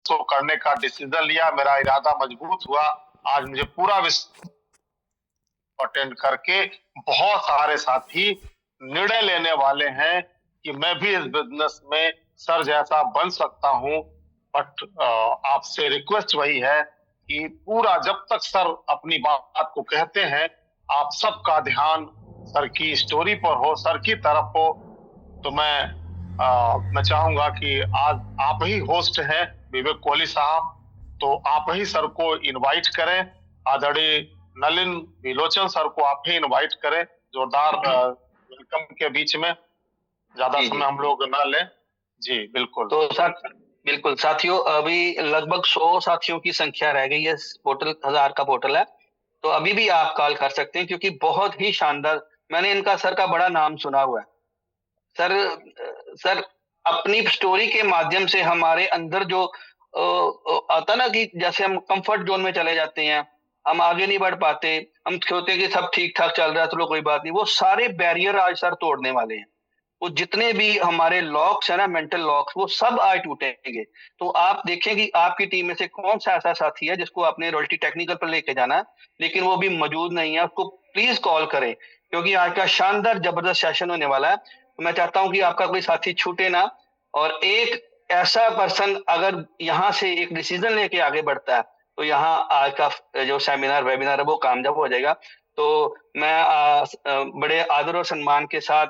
Show करने का decision लिया, मेरा इरादा मजबूत हुआ। आज मुझे पूरा अटेंड करके बहुत सारे साथी निर्णय लेने वाले हैं कि मैं भी इस बिजनेस में सर जैसा बन सकता हूं। बट आपसे रिक्वेस्ट वही है कि पूरा जब तक सर अपनी बात को कहते हैं, आप सबका ध्यान सर की स्टोरी पर हो, सर की तरफ हो। तो मैं चाहूंगा कि आज आप ही होस्ट हैं विवेक कोहली साहब, तो आप ही सर को इनवाइट करें। आदरणीय नलिन विलोचन सर को आप ही इनवाइट करें। जोरदार वेलकम के बीच में ज्यादा समय हम लोग ना लें। जी बिल्कुल। तो बिल्कुल साथियों, अभी लगभग 100 साथियों की संख्या रह गई है। पोर्टल 1000 का पोर्टल है, तो अभी भी आप कॉल कर सकते हैं, क्योंकि बहुत ही शानदार, मैंने इनका सर का बड़ा नाम सुना हुआ है। सर अपनी स्टोरी के माध्यम से हमारे अंदर जो आता ना कि जैसे हम कंफर्ट जोन में चले जाते हैं, हम आगे नहीं बढ़ पाते, हम सोचते हैं कि सब ठीक ठाक चल रहा है, चलो कोई बात नहीं, वो सारे बैरियर आज सर तोड़ने वाले हैं। वो जितने भी हमारे लॉक्स है ना, मेंटल लॉक्स, वो सब आज टूटेंगे। तो आप देखें कि आपकी टीम में से कौन सा ऐसा साथी है जिसको आपने रॉयल्टी टेक्निकल पर लेके जाना है, लेकिन वो भी मौजूद नहीं है, उसको प्लीज कॉल करें, क्योंकि आज का शानदार जबरदस्त सेशन होने वाला है। तो मैं चाहता हूं कि आपका कोई साथी छूटे ना, और एक ऐसा पर्सन अगर यहाँ से एक डिसीजन लेके आगे बढ़ता है, तो यहाँ आज का जो सेमिनार वेबिनार है वो कामयाब हो जाएगा। तो मैं बड़े आदर और सम्मान के साथ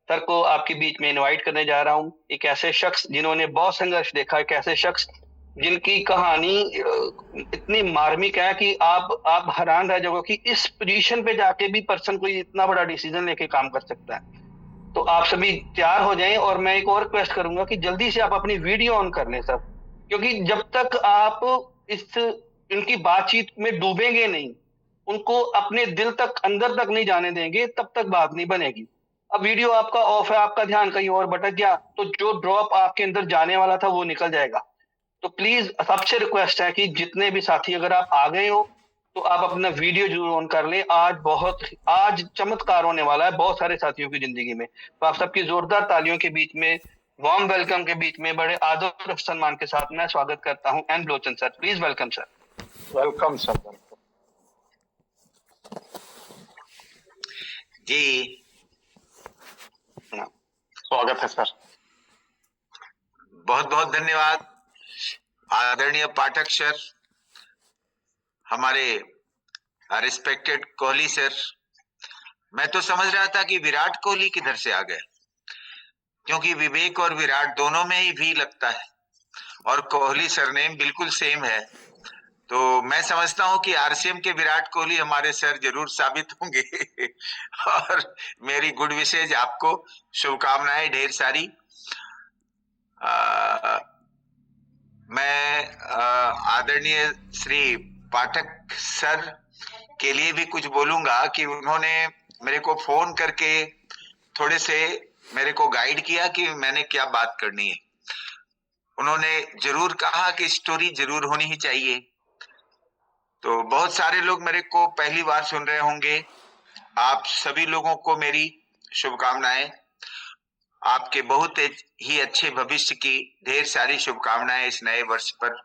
सर को आपके बीच में इनवाइट करने जा रहा हूँ। एक ऐसे शख्स जिन्होंने बहुत संघर्ष देखा, एक ऐसे शख्स जिनकी कहानी इतनी मार्मिक है कि आप हैरान रह जाओगे कि इस पोजीशन पे जाके भी पर्सन कोई इतना बड़ा डिसीजन लेके काम कर सकता है। तो आप सभी तैयार हो जाएं, और मैं एक और रिक्वेस्ट करूंगा कि जल्दी से आप अपनी वीडियो ऑन कर लें सर, क्योंकि जब तक आप इनकी बातचीत में डूबेंगे नहीं, उनको अपने दिल तक अंदर तक नहीं जाने देंगे, तब तक बात नहीं बनेगी। अब वीडियो आपका ऑफ है, आपका ध्यान कहीं और भटक गया, तो जो ड्रॉप आपके अंदर जाने वाला था वो निकल जाएगा। तो प्लीज सबसे रिक्वेस्ट है कि जितने भी साथी अगर आप आ गए हो, तो आप अपना वीडियो जरूर ऑन कर लें। आज चमत्कार होने वाला है बहुत सारे साथियों की जिंदगी में। तो आप सबकी जोरदार तालियों के बीच में, वार्म वेलकम के बीच में, बड़े आदर और सम्मान के साथ मैं स्वागत करता हूं N Lochan sir. Please welcome sir. Welcome sir. जी स्वागत है सर। बहुत बहुत धन्यवाद आदरणीय पाठक सर, हमारे रिस्पेक्टेड कोहली सर। मैं तो समझ रहा था कि विराट कोहली किधर से आ गए, क्योंकि विवेक और विराट दोनों में ही भी लगता है, और कोहली सरनेम बिल्कुल सेम है। तो मैं समझता हूं कि आरसीएम के विराट कोहली हमारे सर जरूर साबित होंगे और मेरी गुड विशेज आपको, शुभकामनाएं ढेर सारी। मैं आदरणीय श्री पाठक सर के लिए भी कुछ बोलूंगा कि उन्होंने मेरे को फोन करके थोड़े से मेरे को गाइड किया कि मैंने क्या बात करनी है। उन्होंने जरूर कहा कि स्टोरी जरूर होनी ही चाहिए। तो बहुत सारे लोग मेरे को पहली बार सुन रहे होंगे, आप सभी लोगों को मेरी शुभकामनाएं। आपके बहुत ही अच्छे भविष्य की ढेर सारी शुभकामनाएं इस नए वर्ष पर।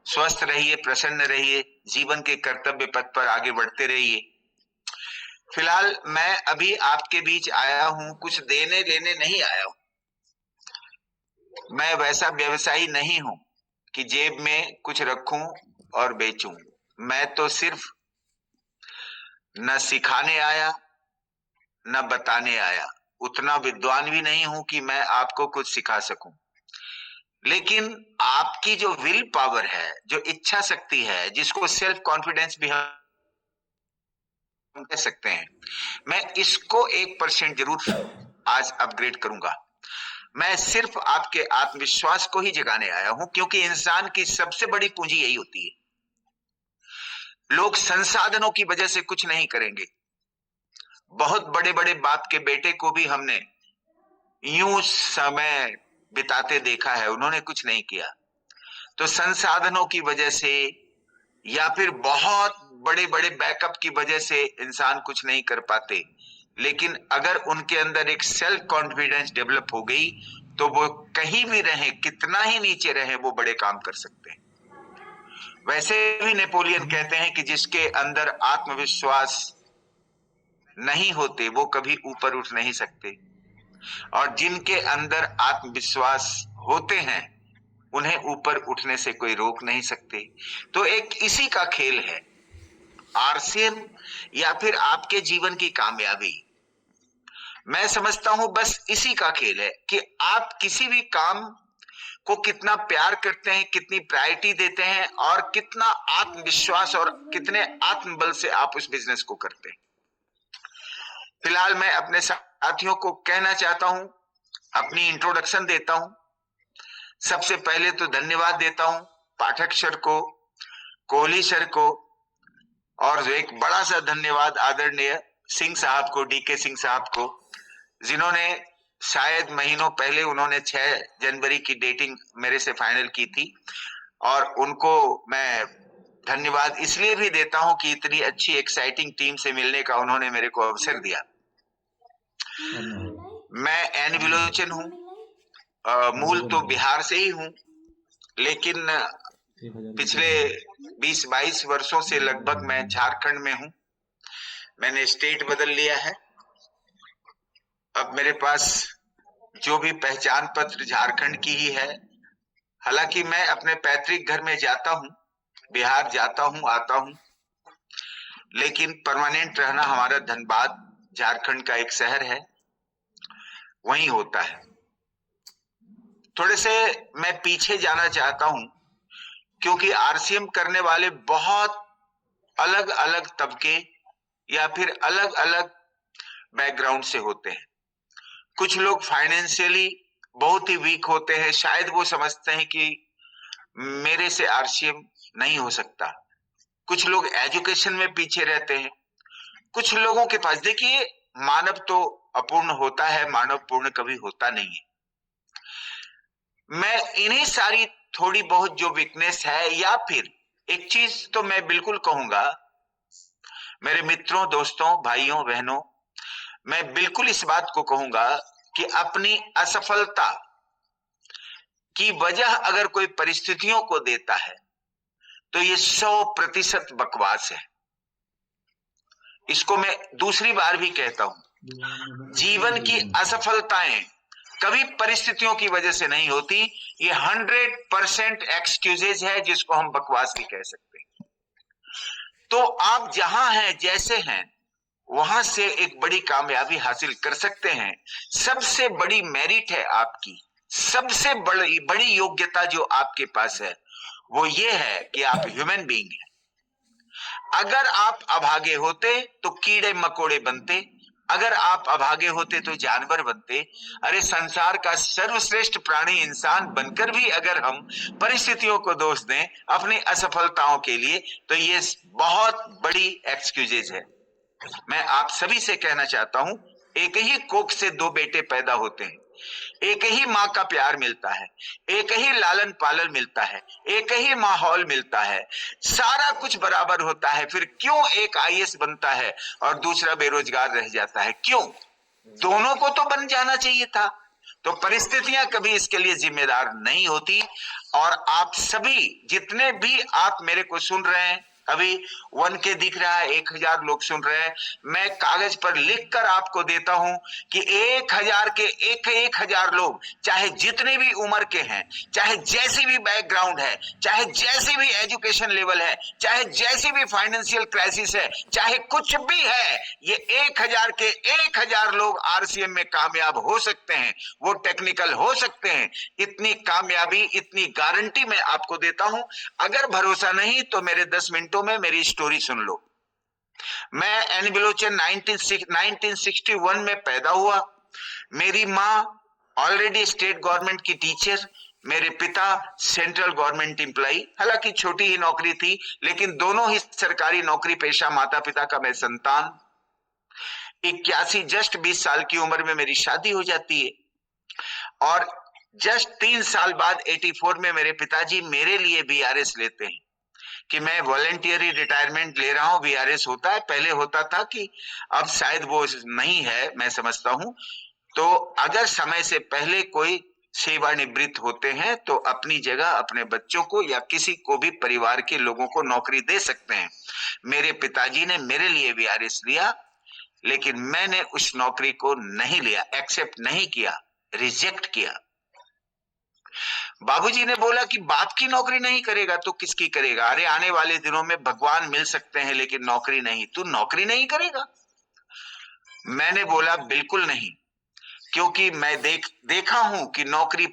स्वस्थ रहिए, प्रसन्न रहिए, जीवन के कर्तव्य पथ पर आगे बढ़ते रहिए। फिलहाल मैं अभी आपके बीच आया हूं, कुछ देने लेने नहीं आया हूं। मैं वैसा व्यवसायी नहीं हूं कि जेब में कुछ रखूं और बेचूं। मैं तो सिर्फ न सिखाने आया न बताने आया। उतना विद्वान भी नहीं हूं कि मैं आपको कुछ सिखा सकूं, लेकिन आपकी जो विल पावर है, जो इच्छा शक्ति है, जिसको सेल्फ कॉन्फिडेंस भी हम कह सकते हैं, मैं इसको 1% जरूर आज अपग्रेड करूंगा। मैं सिर्फ आपके आत्मविश्वास को ही जगाने आया हूं, क्योंकि इंसान की सबसे बड़ी पूंजी यही होती है। लोग संसाधनों की वजह से कुछ नहीं करेंगे। बहुत बड़े बड़े बाप के बेटे को भी हमने यूं समय बिताते देखा है, उन्होंने कुछ नहीं किया। तो संसाधनों की वजह से या फिर बहुत बड़े बड़े बैकअप की वजह से इंसान कुछ नहीं कर पाते, लेकिन अगर उनके अंदर एक सेल्फ कॉन्फिडेंस डेवलप हो गई, तो वो कहीं भी रहे, कितना ही नीचे रहे, वो बड़े काम कर सकते हैं। वैसे भी नेपोलियन कहते हैं कि जिसके अंदर आत्मविश्वास नहीं होते वो कभी ऊपर उठ नहीं सकते, और जिनके अंदर आत्मविश्वास होते हैं उन्हें ऊपर उठने से कोई रोक नहीं सकते। तो एक इसी का खेल है आरसीएम या फिर आपके जीवन की कामयाबी। मैं समझता हूं बस इसी का खेल है कि आप किसी भी काम को कितना प्यार करते हैं, कितनी प्रायोरिटी देते हैं, और कितना आत्मविश्वास और कितने आत्मबल से आप उस बिजनेस को करते हैं। फिलहाल मैं अपने साथियों को कहना चाहता हूं, अपनी इंट्रोडक्शन देता हूं। सबसे पहले तो धन्यवाद देता हूं पाठक सर को, कोहली सर को, और एक बड़ा सा धन्यवाद आदरणीय सिंह साहब को, डीके सिंह साहब को, जिन्होंने शायद महीनों पहले उन्होंने 6 जनवरी की डेटिंग मेरे से फाइनल की थी, और उनको मैं धन्यवाद इसलिए भी देता हूं कि इतनी अच्छी एक्साइटिंग टीम से मिलने का उन्होंने मेरे को अवसर दिया। मैं एन विलोचन हूं, मूल तो बिहार से ही हूं, लेकिन पिछले 20-22 वर्षों से लगभग मैं झारखंड में हूं। मैंने स्टेट बदल लिया है। अब मेरे पास जो भी पहचान पत्र झारखंड की ही है। हालांकि मैं अपने पैतृक घर में जाता हूं, बिहार जाता हूं, आता हूं, लेकिन परमानेंट रहना हमारा धनबाद झारखंड का एक शहर है, वहीं होता है। थोड़े से मैं पीछे जाना चाहता हूं, क्योंकि आरसीएम करने वाले बहुत अलग अलग तबके या फिर अलग अलग बैकग्राउंड से होते हैं। कुछ लोग फाइनेंशियली बहुत ही वीक होते हैं, शायद वो समझते हैं कि मेरे से आरसीएम नहीं हो सकता। कुछ लोग एजुकेशन में पीछे रहते हैं। कुछ लोगों के पास, देखिए, मानव तो अपूर्ण होता है, मानव पूर्ण कभी होता नहीं है। मैं इन्हीं सारी थोड़ी बहुत जो वीकनेस है, या फिर एक चीज तो मैं बिल्कुल कहूंगा मेरे मित्रों, दोस्तों, भाइयों, बहनों, मैं बिल्कुल इस बात को कहूंगा कि अपनी असफलता की वजह अगर कोई परिस्थितियों को देता है तो ये 100% बकवास है। इसको मैं दूसरी बार भी कहता हूं, जीवन की असफलताएं कभी परिस्थितियों की वजह से नहीं होती। ये 100% एक्सक्यूजेज है, जिसको हम बकवास भी कह सकते हैं। तो आप जहां हैं, जैसे हैं, वहां से एक बड़ी कामयाबी हासिल कर सकते हैं। सबसे बड़ी मेरिट है आपकी, सबसे बड़ी योग्यता जो आपके पास है वो ये है कि आप ह्यूमन बीइंग हैं। अगर आप अभागे होते तो कीड़े मकोड़े बनते, अगर आप अभागे होते तो जानवर बनते। अरे, संसार का सर्वश्रेष्ठ प्राणी इंसान बनकर भी अगर हम परिस्थितियों को दोष दें अपनी असफलताओं के लिए, तो ये बहुत बड़ी एक्सक्यूजेज है। मैं आप सभी से कहना चाहता हूं, एक ही कोख से 2 बेटे पैदा होते हैं, एक ही माँ का प्यार मिलता है, एक ही लालन पालन मिलता है, एक ही माहौल मिलता है, सारा कुछ बराबर होता है। फिर क्यों एक आईएएस बनता है और दूसरा बेरोजगार रह जाता है? क्यों? दोनों को तो बन जाना चाहिए था। तो परिस्थितियां कभी इसके लिए जिम्मेदार नहीं होती। और आप सभी जितने भी आप मेरे को सुन रहे हैं, अभी 1K दिख रहा है, 1000 लोग सुन रहे हैं, मैं कागज पर लिखकर आपको देता हूं कि 1000 के 1000 लोग, चाहे जितने भी उम्र के हैं, चाहे जैसी भी बैकग्राउंड है, चाहे जैसी भी एजुकेशन लेवल है, चाहे जैसी भी फाइनेंशियल क्राइसिस है, चाहे कुछ भी है, ये 1000 के 1000 लोग आरसीएम में कामयाब हो सकते हैं। वो टेक्निकल हो सकते हैं। इतनी कामयाबी, इतनी गारंटी मैं आपको देता हूं। अगर भरोसा नहीं तो मेरे 10 मिनटों में मेरी स्टोरी सुन लो। मैं एन विलोचन 1961 में पैदा हुआ। मेरी माँ ऑलरेडी स्टेट गवर्नमेंट की टीचर, मेरे पिता सेंट्रल गवर्नमेंट एम्प्लॉई। हालांकि छोटी ही नौकरी थी, लेकिन दोनों ही सरकारी नौकरी पेशा माता पिता का मैं संतान। 81 जस्ट 20 साल की उम्र में मेरी शादी हो जाती है, और जस्ट 3 साल बाद 84 में मेरे पिताजी मेरे लिए बीआरएस लेते हैं कि मैं वॉलंटियरी रिटायरमेंट ले रहा हूं। बीआरएस होता है, पहले होता था, कि अब शायद वो नहीं है, मैं समझता हूं। तो अगर समय से पहले कोई सेवानिवृत्त होते हैं तो अपनी जगह अपने बच्चों को या किसी को भी परिवार के लोगों को नौकरी दे सकते हैं। मेरे पिताजी ने मेरे लिए वीआरएस लिया, लेकिन मैंने उस नौकरी को नहीं लिया, एक्सेप्ट नहीं किया, रिजेक्ट किया। बाबूजी ने बोला कि बाप की नौकरी नहीं करेगा तो किसकी करेगा? अरे आने वाले दिनों में भगवान मिल सकते हैं लेकिन नौकरी नहीं, तू नौकरी नहीं करेगा? मैंने बोला बिल्कुल नहीं, क्योंकि मैं देखा हूं कि नौकरी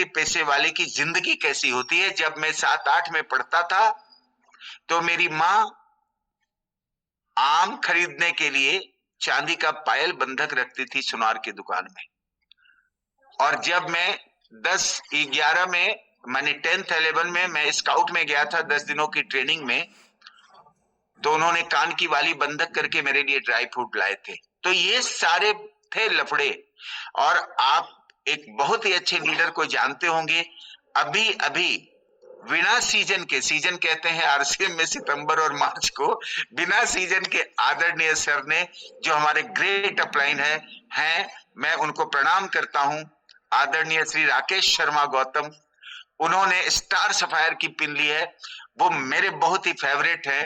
पेशे वाले की जिंदगी कैसी होती है। जब मैं 7-8 में पढ़ता था तो मेरी माँ आम खरीदने के लिए चांदी का पायल बंधक रखती थी सुनार की दुकान में। और जब मैं 10-11 में, मैंने 10th-11 में मैं स्काउट में गया था 10 दिनों की ट्रेनिंग में, तो उन्होंने कान की वाली बंधक करके मेरे लिए ड्राई फ्रूट लाए थे। तो ये सारे थे लफड़े। और आप एक बहुत ही अच्छे लीडर को जानते होंगे, अभी अभी बिना सीजन के, सीजन कहते हैं आरसीएम में सितंबर और मार्च को, बिना सीजन के आदरणीय सर ने, जो हमारे ग्रेट अपलाइन हैं, मैं उनको प्रणाम करता हूं, आदरणीय श्री राकेश शर्मा गौतम, उन्होंने स्टार सफायर की पिन ली है, वो मेरे बहुत ही फेवरेट है।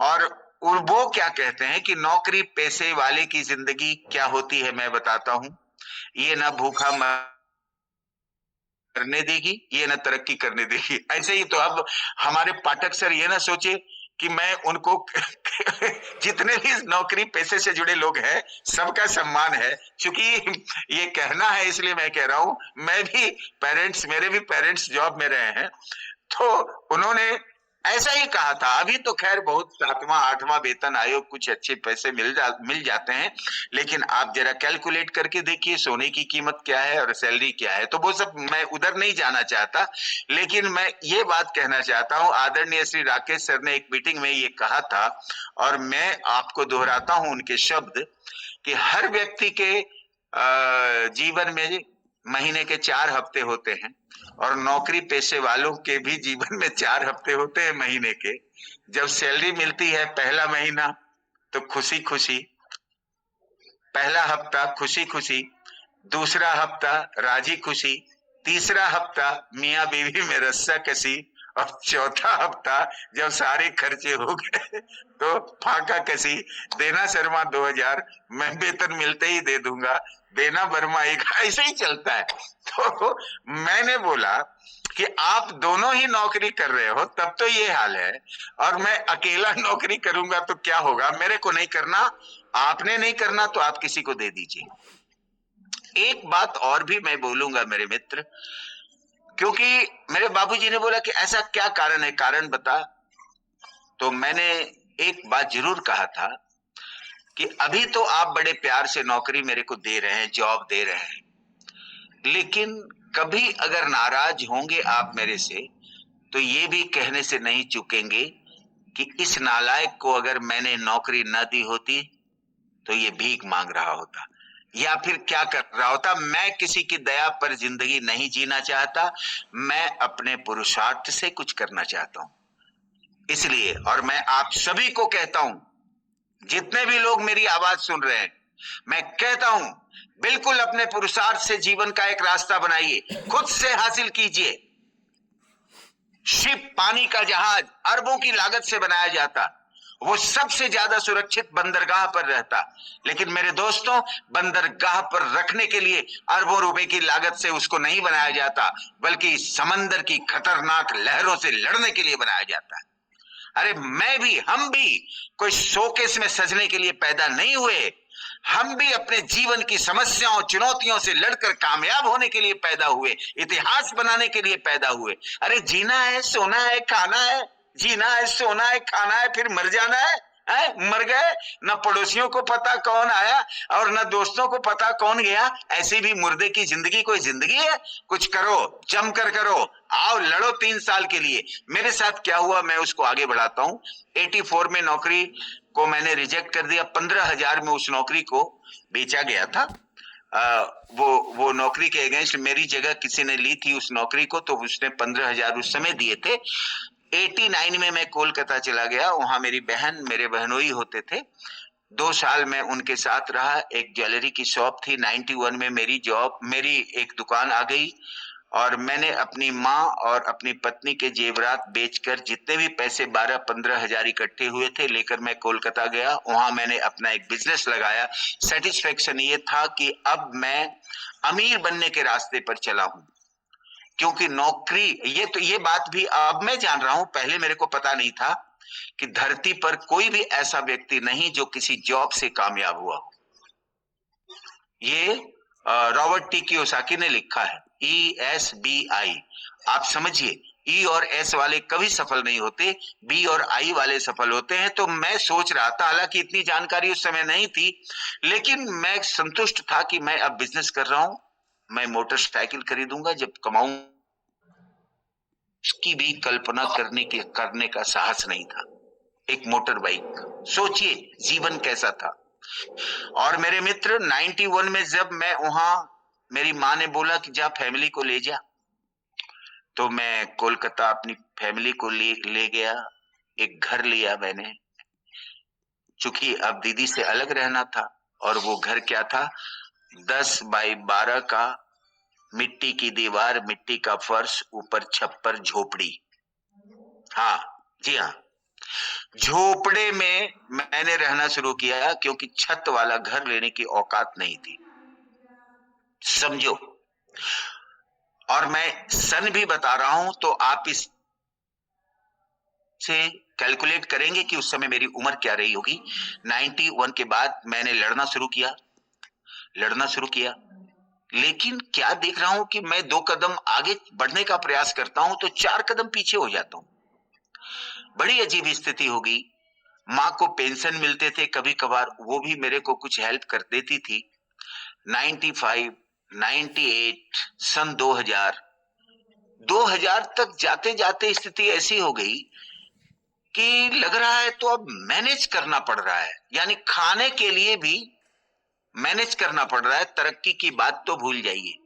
और वो क्या कहते हैं कि नौकरी पेशे वाले की जिंदगी क्या होती है मैं बताता हूं। ये ना भूखा करने देगी, ये ना तरक्की करने देगी। ऐसे ही तो अब हमारे पाठक सर ये ना सोचे कि मैं उनको जितने भी नौकरी पेशे से जुड़े लोग हैं सबका सम्मान है, क्योंकि ये कहना है इसलिए मैं कह रहा हूं। मैं भी मेरे भी पेरेंट्स जॉब में रहे हैं, तो उन्होंने ऐसा ही कहा था। अभी तो खैर बहुत 7वां-8वां वेतन आयोग, कुछ अच्छे पैसे मिल जाते हैं, लेकिन आप जरा कैलकुलेट करके देखिए सोने की कीमत क्या है और सैलरी क्या है। तो वो सब मैं उधर नहीं जाना चाहता, लेकिन मैं ये बात कहना चाहता हूं, आदरणीय श्री राकेश सर ने एक मीटिंग में ये कहा था, और मैं आपको दोहराता हूं उनके शब्द, कि हर व्यक्ति के जीवन में महीने के 4 हफ्ते होते हैं, और नौकरी पेशे वालों के भी जीवन में 4 हफ्ते होते हैं महीने के। जब सैलरी मिलती है पहला महीना तो खुशी खुशी, पहला हफ्ता खुशी खुशी, दूसरा हफ्ता राजी खुशी, तीसरा हफ्ता मियां बीवी में रस्सा कसी, और चौथा हफ्ता जब सारे खर्चे हो गए तो फाका कसी। देना शर्मा 2000, मैं वेतन मिलते ही दे दूंगा, देना वर्मा 1, ऐसे ही चलता है। तो मैंने बोला कि आप दोनों ही नौकरी कर रहे हो तब तो ये हाल है, और मैं अकेला नौकरी करूंगा तो क्या होगा? मेरे को नहीं करना, आपने नहीं करना तो आप किसी को दे दीजिए। एक बात और भी मैं बोलूंगा मेरे मित्र, क्योंकि मेरे बाबूजी ने बोला कि ऐसा क्या कारण है, कारण बता। तो मैंने एक बात जरूर कहा था कि अभी तो आप बड़े प्यार से नौकरी मेरे को दे रहे हैं, जॉब दे रहे हैं, लेकिन कभी अगर नाराज होंगे आप मेरे से तो ये भी कहने से नहीं चूकेंगे कि इस नालायक को अगर मैंने नौकरी न दी होती तो ये भीख मांग रहा होता, या फिर क्या कर रहा होता। मैं किसी की दया पर जिंदगी नहीं जीना चाहता, मैं अपने पुरुषार्थ से कुछ करना चाहता हूं। इसलिए, और मैं आप सभी को कहता हूं, जितने भी लोग मेरी आवाज सुन रहे हैं, मैं कहता हूं बिल्कुल अपने पुरुषार्थ से जीवन का एक रास्ता बनाइए, खुद से हासिल कीजिए। शिप, पानी का जहाज, अरबों की लागत से बनाया जाता, वो सबसे ज्यादा सुरक्षित बंदरगाह पर रहता, लेकिन मेरे दोस्तों, बंदरगाह पर रखने के लिए अरबों रुपए की लागत से उसको नहीं बनाया जाता, बल्कि समंदर की खतरनाक लहरों से लड़ने के लिए बनाया जाता है। अरे हम भी कोई शोकेस में सजने के लिए पैदा नहीं हुए, हम भी अपने जीवन की समस्याओं, चुनौतियों से लड़कर कामयाब होने के लिए पैदा हुए, इतिहास बनाने के लिए पैदा हुए। अरे जीना है, सोना है, खाना है, जीना है, सोना है, खाना है, फिर मर जाना है। मर गए, न पड़ोसियों को पता कौन आया और न दोस्तों को पता कौन गया। ऐसी भी मुर्दे की जिंदगी कोई जिंदगी है? कुछ करो, जमकर करो, आओ लड़ो 3 साल के लिए। मेरे साथ क्या हुआ मैं उसको आगे बढ़ाता हूं। 84 में नौकरी को मैंने रिजेक्ट कर दिया, 15,000 में उस नौकरी को बेचा गया था। वो नौकरी के अगेंस्ट मेरी जगह किसी ने ली थी उस नौकरी को, तो उसने 15,000 उस समय दिए थे। 89 में मैं कोलकाता चला गया, वहां मेरी बहन, मेरे बहनोई होते थे, 2 साल मैं उनके साथ रहा। एक ज्वेलरी की शॉप थी, 91 में मेरी एक दुकान आ गई और मैंने अपनी माँ और अपनी पत्नी के जेवरात बेचकर जितने भी पैसे 12-15 हजार इकट्ठे हुए थे लेकर मैं कोलकाता गया। वहां मैंने अपना एक बिजनेस लगाया। सेटिस्फेक्शन ये था कि अब मैं अमीर बनने के रास्ते पर चला हूं, क्योंकि नौकरी, ये बात भी अब मैं जान रहा हूं, पहले मेरे को पता नहीं था कि धरती पर कोई भी ऐसा व्यक्ति नहीं जो किसी जॉब से कामयाब हुआ हो। ये रॉबर्ट टी कियोसाकी ने लिखा है, ESBI। आप समझिए, ई और एस वाले कभी सफल नहीं होते, बी और आई वाले सफल होते हैं। तो मैं सोच रहा था, हालांकि इतनी जानकारी उस समय नहीं थी, लेकिन मैं संतुष्ट था कि मैं अब बिजनेस कर रहा हूं, मैं मोटरसाइकिल खरीदूंगा जब कमाऊं। उसकी भी कल्पना करने का साहस नहीं था। एक मोटर बाइक, सोचिए जीवन कैसा था। और मेरे मित्र 91 में जब मैं वहां, मेरी माँ ने बोला कि जा फैमिली को ले जा, तो मैं कोलकाता अपनी फैमिली को ले गया। एक घर लिया मैंने, चूंकि अब दीदी से अलग रहना था। और वो घर क्या था, 10 बाई 12 का, मिट्टी की दीवार, मिट्टी का फर्श, ऊपर छप्पर, झोपड़ी। हाँ जी हाँ, झोपड़े में मैंने रहना शुरू किया, क्योंकि छत वाला घर लेने की औकात नहीं थी, समझो। और मैं सन भी बता रहा हूं तो आप इस से कैलकुलेट करेंगे कि उस समय मेरी उम्र क्या रही होगी। 91 के बाद मैंने लड़ना शुरू किया, लेकिन क्या देख रहा हूं कि मैं 2 कदम आगे बढ़ने का प्रयास करता हूं तो 4 कदम पीछे हो जाता हूं। बड़ी अजीब स्थिति हो गई। माँ को पेंशन मिलते थे कभी कभार, वो भी मेरे को कुछ हेल्प कर देती थी। 95, 98, सन 2000 तक जाते जाते स्थिति ऐसी हो गई कि लग रहा है तो अब मैनेज करना पड़ रहा है, यानी खाने के लिए भी मैनेज करना पड़ रहा है। तरक्की की बात तो भूल जाइए।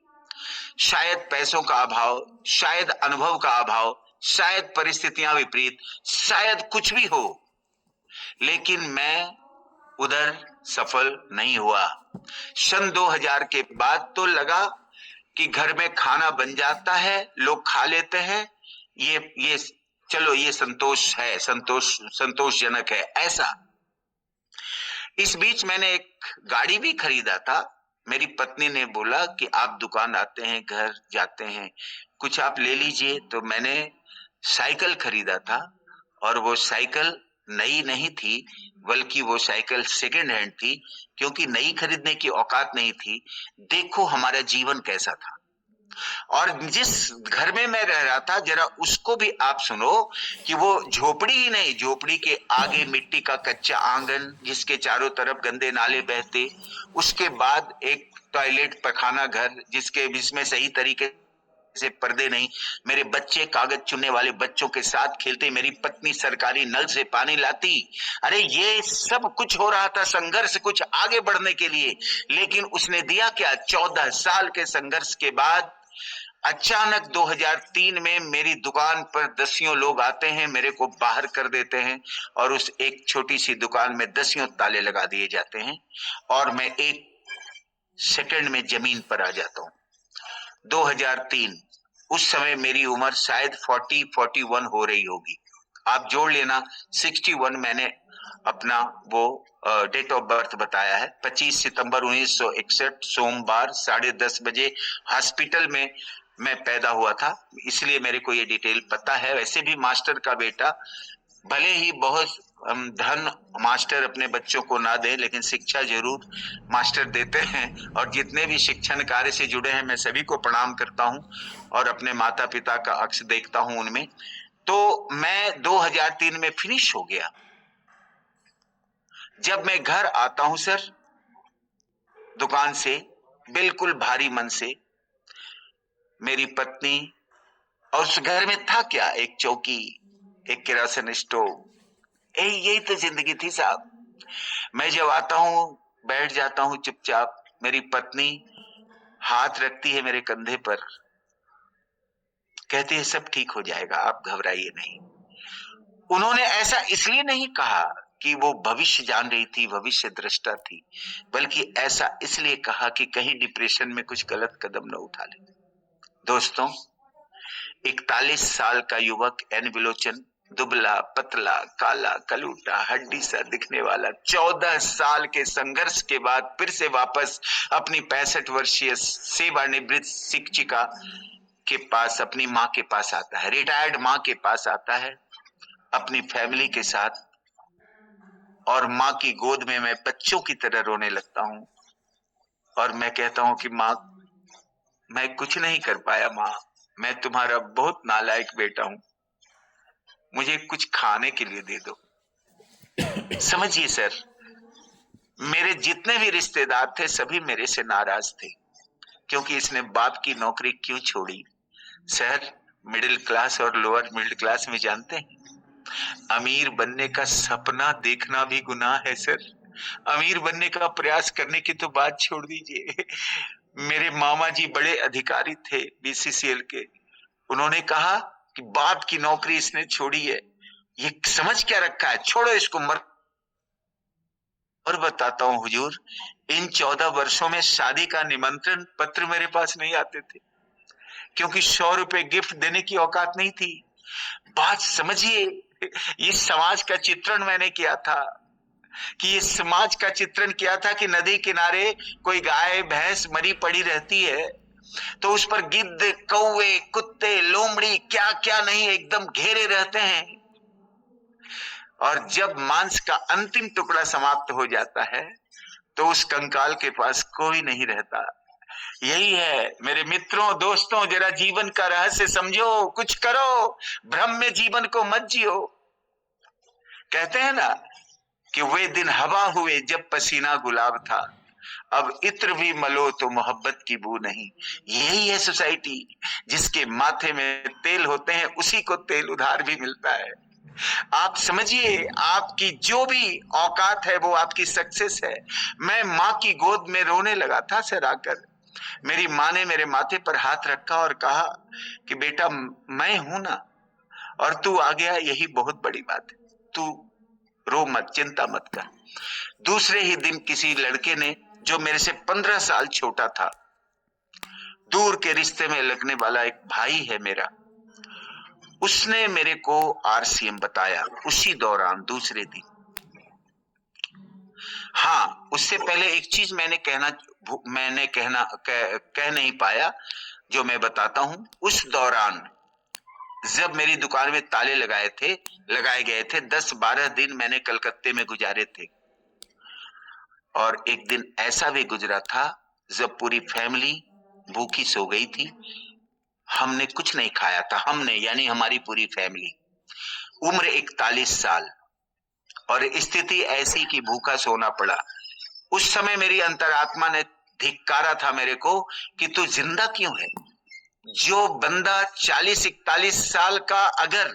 शायद पैसों का अभाव, शायद अनुभव का अभाव, शायद परिस्थितियां विपरीत, शायद कुछ भी हो, लेकिन मैं उधर सफल नहीं हुआ। सन 2000 के बाद तो लगा कि घर में खाना बन जाता है, लोग खा लेते हैं, ये चलो ये संतोष है, संतोषजनक है ऐसा। इस बीच मैंने एक गाड़ी भी खरीदा था। मेरी पत्नी ने बोला कि आप दुकान आते हैं, घर जाते हैं, कुछ आप ले लीजिए। तो मैंने साइकिल खरीदा था, और वो साइकिल नई नहीं थी, बल्कि वो साइकिल सेकेंड हैंड थी, क्योंकि नई खरीदने की औकात नहीं थी। देखो हमारा जीवन कैसा था। और जिस घर में मैं रह रहा था, जरा उसको भी आप सुनो कि वो झोपड़ी ही नहीं, झोपड़ी के आगे मिट्टी का कच्चा आंगन जिसके चारों तरफ गंदे नाले बहते, उसके बाद एक टॉयलेट पखाना घर जिसमें सही तरीके से पर्दे नहीं, मेरे बच्चे कागज चुनने वाले बच्चों के साथ खेलते, मेरी पत्नी सरकारी नल से पानी लाती। अरे ये सब कुछ हो रहा था संघर्ष कुछ आगे बढ़ने के लिए, लेकिन उसने दिया क्या? 14 साल के संघर्ष के बाद अचानक 2003 में मेरी दुकान पर दसियों लोग आते हैं, मेरे को बाहर कर देते हैं, और उस एक छोटी सी दुकान में दसियों ताले लगा दिए जाते हैं, और मैं एक सेकंड में जमीन पर आ जाता हूं। 2003, उस समय मेरी उम्र शायद 41 हो रही होगी, आप जोड़ लेना। 61 मैंने अपना वो डेट ऑफ बर्थ बताया है। 25 सितंबर 1961 सोमवार 10:30 बजे हॉस्पिटल में मैं पैदा हुआ था, इसलिए मेरे को ये डिटेल पता है। वैसे भी मास्टर का बेटा, भले ही बहुत धन मास्टर अपने बच्चों को ना दे, लेकिन शिक्षा जरूर मास्टर देते हैं, और जितने भी शिक्षण कार्य से जुड़े हैं मैं सभी को प्रणाम करता हूं, और अपने माता पिता का अक्स देखता हूं उनमें। तो मैं 2003 में फिनिश हो गया। जब मैं घर आता हूं सर दुकान से, बिल्कुल भारी मन से, मेरी पत्नी, और उस घर में था क्या, एक चौकी, एक केरोसिन स्टोव, यही तो जिंदगी थी साहब। मैं जब आता हूं बैठ जाता हूं चुपचाप, मेरी पत्नी हाथ रखती है मेरे कंधे पर, कहती है सब ठीक हो जाएगा, आप घबराइए नहीं। उन्होंने ऐसा इसलिए नहीं कहा कि वो भविष्य जान रही थी, भविष्य दृष्टा थी, बल्कि ऐसा इसलिए कहा कि कहीं डिप्रेशन में कुछ गलत कदम न उठा ले। दोस्तों, 41 साल का युवक एन विलोचन, दुबला पतला काला कलूटा हड्डी सा दिखने वाला, 14 साल के संघर्ष के बाद फिर से वापस अपनी 65 वर्षीय सेवानिवृत्त शिक्षिका के पास, अपनी माँ के पास आता है, रिटायर्ड माँ के पास आता है, अपनी फैमिली के साथ, और माँ की गोद में मैं बच्चों की तरह रोने लगता हूँ और मैं कहता हूँ कि माँ, मैं कुछ नहीं कर पाया माँ, मैं तुम्हारा बहुत नालायक बेटा हूं, मुझे कुछ खाने के लिए दे दो। समझिए सर, मेरे जितने भी रिश्तेदार थे सभी मेरे से नाराज थे, क्योंकि इसने बाप की नौकरी क्यों छोड़ी। सर, मिडिल क्लास और लोअर मिडिल क्लास में जानते हैं, अमीर बनने का सपना देखना भी गुनाह है सर। अमीर बनने का प्रयास करने की तो बात छोड़ दीजिए। मेरे मामा जी बड़े अधिकारी थे बीसीसीएल के, उन्होंने कहा कि बाप की नौकरी इसने छोड़ी है, ये समझ क्या रखा है, छोड़ो इसको मर। और बताता हूं हुजूर, इन 14 वर्षों में शादी का निमंत्रण पत्र मेरे पास नहीं आते थे, क्योंकि 100 रुपए गिफ्ट देने की औकात नहीं थी। बात समझिए, ये समाज का चित्रण मैंने किया था, कि ये समाज का चित्रण किया था कि नदी किनारे कोई गाय भैंस मरी पड़ी रहती है तो उस पर गिद्ध, कौवे, कुत्ते, लोमड़ी, क्या क्या नहीं एकदम घेरे रहते हैं, और जब मांस का अंतिम टुकड़ा समाप्त हो जाता है तो उस कंकाल के पास कोई नहीं रहता। यही है मेरे मित्रों, दोस्तों, जरा जीवन का रहस्य समझो, कुछ करो, भ्रम में जीवन को मत जियो। कहते हैं ना कि वे दिन हवा हुए जब पसीना गुलाब था, अब इत्र भी मलो तो मोहब्बत की बू नहीं। यही है सोसाइटी, जिसके माथे में तेल होते हैं उसी को तेल उधार भी मिलता है। आप समझिए, आपकी जो भी औकात है वो आपकी सक्सेस है। मैं माँ की गोद में रोने लगा था सर आकर, मेरी माँ ने मेरे माथे पर हाथ रखा और कहा कि बेटा मैं हूं ना, और तू आ गया, यही बहुत बड़ी बात है, तू रो मत, चिंता मत कर। दूसरे ही दिन किसी लड़के ने, जो मेरे से 15 साल छोटा था, दूर के रिश्ते में लगने वाला एक भाई है मेरा, उसने मेरे को आरसीएम बताया उसी दौरान, दूसरे दिन। हाँ, उससे पहले एक चीज कह नहीं पाया, जो मैं बताता हूं। उस दौरान जब मेरी दुकान में ताले लगाए गए थे, 10-12 दिन मैंने कलकत्ते में गुजारे थे, और एक दिन ऐसा भी गुजरा था जब पूरी फैमिली भूखी सो गई थी, हमने कुछ नहीं खाया था, हमने यानी हमारी पूरी फैमिली। उम्र 41 साल और स्थिति ऐसी कि भूखा सोना पड़ा। उस समय मेरी अंतरात्मा ने धिक्कारा था मेरे को कि तू जिंदा क्यों है। जो बंदा 40-41 साल का अगर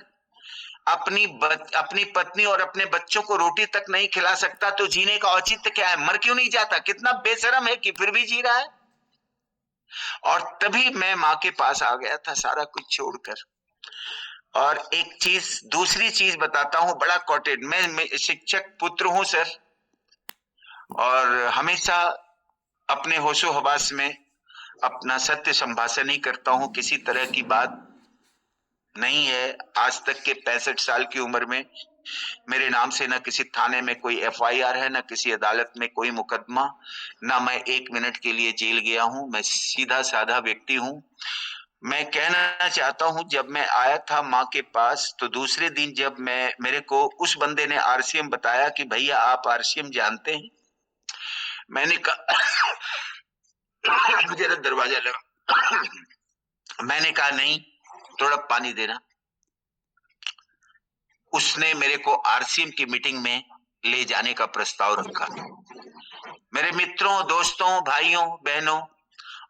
अपनी पत्नी और अपने बच्चों को रोटी तक नहीं खिला सकता तो जीने का औचित्य क्या है, मर क्यों नहीं जाता। कितना बेशरम है कि फिर भी जी रहा है। और तभी मैं माँ के पास आ गया था सारा कुछ छोड़कर। और एक चीज, दूसरी चीज बताता हूं, बड़ा कॉटेड, मैं शिक्षक पुत्र हूं सर, और हमेशा अपने होशो हवास में अपना सत्य संभाषण ही करता हूं, किसी तरह की बात नहीं है। आज तक के 65 साल की उम्र में मेरे नाम से न किसी थाने में कोई एफआईआर है, न किसी अदालत में कोई मुकदमा, ना मैं 1 मिनट के लिए जेल गया हूं। मैं सीधा साधा व्यक्ति हूं। मैं कहना चाहता हूं, जब मैं आया था माँ के पास तो दूसरे दिन जब मेरे को उस बंदे ने आरसीएम बताया कि भैया आप आरसीएम जानते हैं, मैंने कहा जरा दरवाजा लगा। मैंने कहा नहीं, थोड़ा पानी देना। उसने मेरे को आरसीएम की मीटिंग में ले जाने का प्रस्ताव रखा। मेरे मित्रों, दोस्तों, भाइयों, बहनों,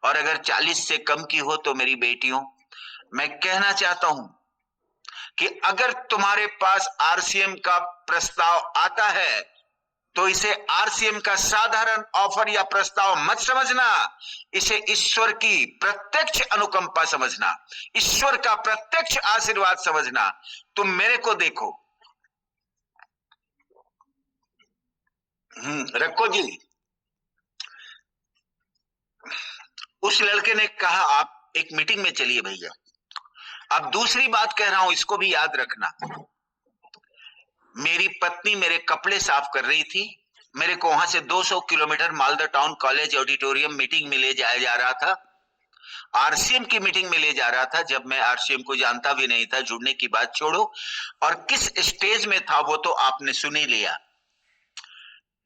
और अगर 40 से कम की हो तो मेरी बेटियों, मैं कहना चाहता हूं कि अगर तुम्हारे पास आरसीएम का प्रस्ताव आता है तो इसे आरसीएम का साधारण ऑफर या प्रस्ताव मत समझना, इसे ईश्वर की प्रत्यक्ष अनुकंपा समझना, ईश्वर का प्रत्यक्ष आशीर्वाद समझना। तुम मेरे को देखो, रखो जी। उस लड़के ने कहा आप एक मीटिंग में चलिए भैया। अब दूसरी बात कह रहा हूं, इसको भी याद रखना। मेरी पत्नी मेरे कपड़े साफ कर रही थी, मेरे को वहां से 200 kilometre Malda town college auditorium meeting में ले जाया जा रहा था, आरसीएम की मीटिंग में ले जा रहा था, जब मैं आरसीएम को जानता भी नहीं था, जुड़ने की बात छोड़ो, और किस स्टेज में था वो तो आपने सुन ही लिया।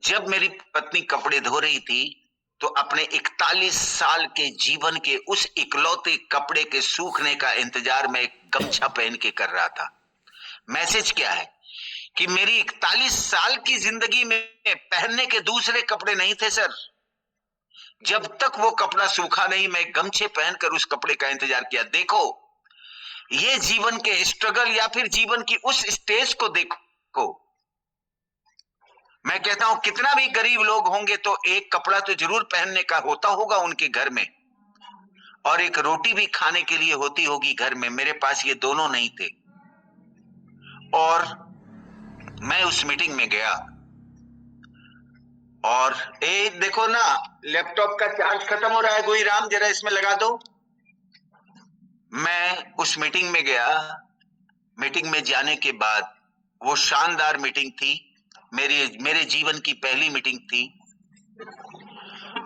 जब मेरी पत्नी कपड़े धो रही थी तो अपने 41 साल के जीवन के उस इकलौते कपड़े के सूखने का इंतजार मैं एक गमछा पहन के कर रहा था। मैसेज क्या है कि मेरी 41 साल की जिंदगी में पहनने के दूसरे कपड़े नहीं थे सर। जब तक वो कपड़ा सूखा नहीं, मैं गमछे पहनकर उस कपड़े का इंतजार किया। देखो, ये जीवन के स्ट्रगल या फिर जीवन की उस स्टेज को देखो। मैं कहता हूं कितना भी गरीब लोग होंगे तो एक कपड़ा तो जरूर पहनने का होता होगा उनके घर में, और एक रोटी भी खाने के लिए होती होगी घर में। मेरे पास ये दोनों नहीं थे। और मैं उस मीटिंग में गया और देखो ना, लैपटॉप का चार्ज खत्म हो रहा है, गोई राम जरा इसमें लगा दो। मैं उस मीटिंग में गया। मीटिंग में जाने के बाद वो शानदार मीटिंग थी, मेरे जीवन की पहली मीटिंग थी।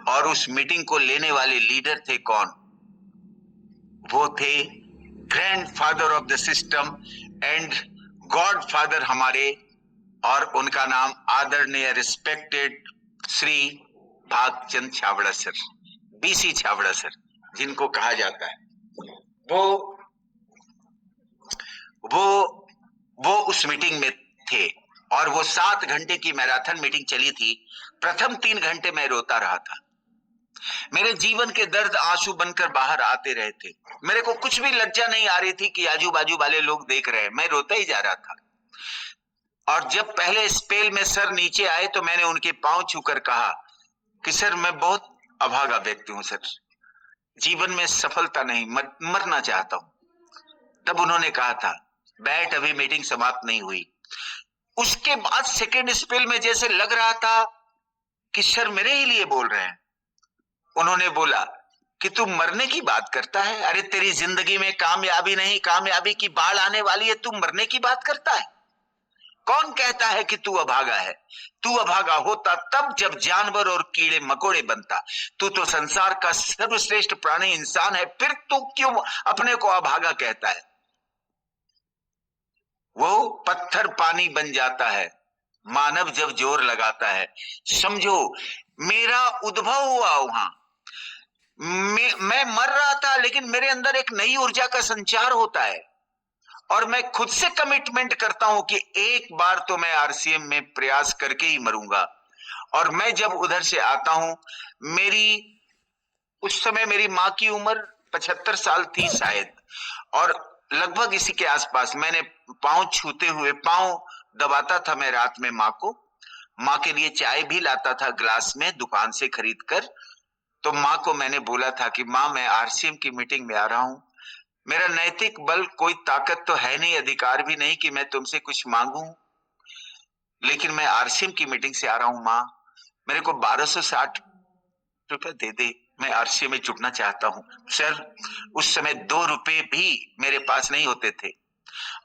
और उस मीटिंग को लेने वाले लीडर थे कौन? वो थे grandfather of the system and God father हमारे, और उनका नाम आदरणीय respected Shri Bhagchand Chhabra sir, BC Chhabra sir जिनको कहा जाता है। वो उस मीटिंग में थे और वो 7 घंटे की मैराथन मीटिंग चली थी। प्रथम 3 घंटे मैं रोता रहा था। मेरे जीवन के दर्द आंसू बनकर बाहर आते रहे थे। मेरे को कुछ भी लज्जा नहीं आ रही थी कि आजू बाजू वाले लोग देख रहे हैं, मैं रोता ही जा रहा था। और जब पहले स्पेल में सर नीचे आए तो मैंने उनके पांव छूकर कहा कि सर मैं बहुत अभागा व्यक्ति हूं सर, जीवन में सफलता नहीं, मरना चाहता हूं। तब उन्होंने कहा था बैठ, अभी मीटिंग समाप्त नहीं हुई। उसके बाद सेकेंड स्पेल में जैसे लग रहा था कि सर मेरे ही लिए बोल रहे हैं। उन्होंने बोला कि तू मरने की बात करता है, अरे तेरी जिंदगी में कामयाबी नहीं, कामयाबी की बाढ़ आने वाली है, तू मरने की बात करता है। कौन कहता है कि तू अभागा है? तू अभागा होता तब जब जानवर और कीड़े मकोड़े बनता। तू तो संसार का सर्वश्रेष्ठ प्राणी इंसान है, फिर तू क्यों अपने को अभागा कहता है? वो पत्थर पानी बन जाता है मानव जब जोर लगाता है। समझो, मेरा उद्भव हुआ वहां, मैं मर रहा था, लेकिन मेरे अंदर एक नई ऊर्जा का संचार होता है और मैं खुद से कमिटमेंट करता हूं कि एक बार तो मैं आरसीएम में प्रयास करके ही मरूंगा। और मैं जब उधर से आता हूं, उस समय मेरी माँ की उम्र 75 साल थी शायद, और लगभग इसी के आसपास। मैंने पांव छूते हुए, पांव दबाता था मैं रात में माँ को, माँ के लिए चाय भी लाता था ग्लास में दुकान से खरीद कर। तो माँ को मैंने बोला था कि माँ मैं आरसीएम की मीटिंग में आ रहा हूं, मेरा नैतिक बल, कोई ताकत तो है नहीं, अधिकार भी नहीं कि मैं तुमसे कुछ मांगू, लेकिन मैं आरसीएम की मीटिंग से आ रहा हूं माँ, मेरे को 1260 रुपए दे दे, मैं आरसीएम में जुड़ना चाहता हूं। सर उस समय 2 रुपए भी मेरे पास नहीं होते थे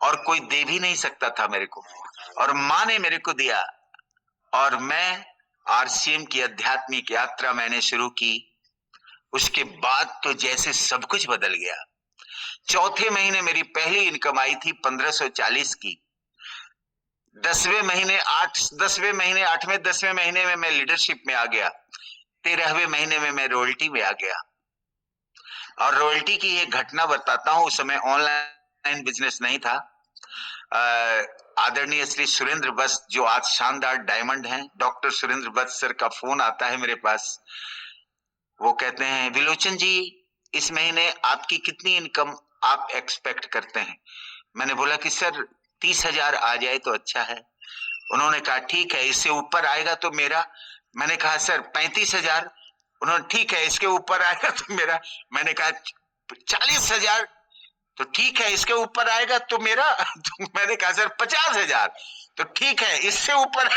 और कोई दे भी नहीं सकता था मेरे को, और माँ ने मेरे को दिया और मैं आरसीएम की आध्यात्मिक यात्रा मैंने शुरू की। उसके बाद तो जैसे सब कुछ बदल गया। चौथे महीने मेरी पहली इनकम आई थी 1540 की। 10वें महीने 10वें महीने में मैं लीडरशिप में आ गया। 13वें महीने में मैं रॉयल्टी में आ गया। और रॉयल्टी की एक घटना बताता हूं, उस समय ऑनलाइन बिजनेस नहीं था। आदरणीय श्री सुरेंद्र बस, जो आज शानदार डायमंड हैं, डॉक्टर सुरेंद्र बस सर का फोन आता है मेरे पास। वो कहते हैं विलोचन जी, इस महीने आपकी कितनी इनकम आप एक्सपेक्ट करते हैं? मैंने बोला कि सर 30,000 आ जाए तो अच्छा है। उन्होंने कहा ठीक है, इससे ऊपर आएगा तो मेरा। मैंने कहा सर 35,000। उन्होंने ठीक है, इसके ऊपर आएगा तो मेरा। मैंने कहा 40,000। तो ठीक है, इसके ऊपर आएगा तो मेरा। तो मैंने कहा सर 50,000। तो ठीक है, इससे ऊपर।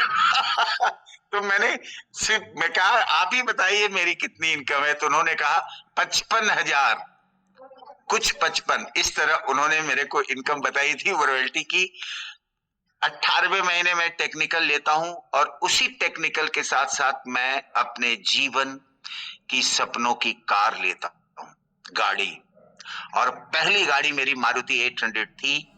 तो मैंने सिर्फ मैं कहा आप ही बताइए मेरी कितनी इनकम है, तो उन्होंने कहा 55,000 कुछ 55, इस तरह उन्होंने मेरे को इनकम बताई थी वो रॉयल्टी की। 18वें महीने में टेक्निकल लेता हूं और उसी टेक्निकल के साथ साथ मैं अपने जीवन की सपनों की कार लेता हूं, गाड़ी। और पहली गाड़ी मेरी मारुति 800 थी।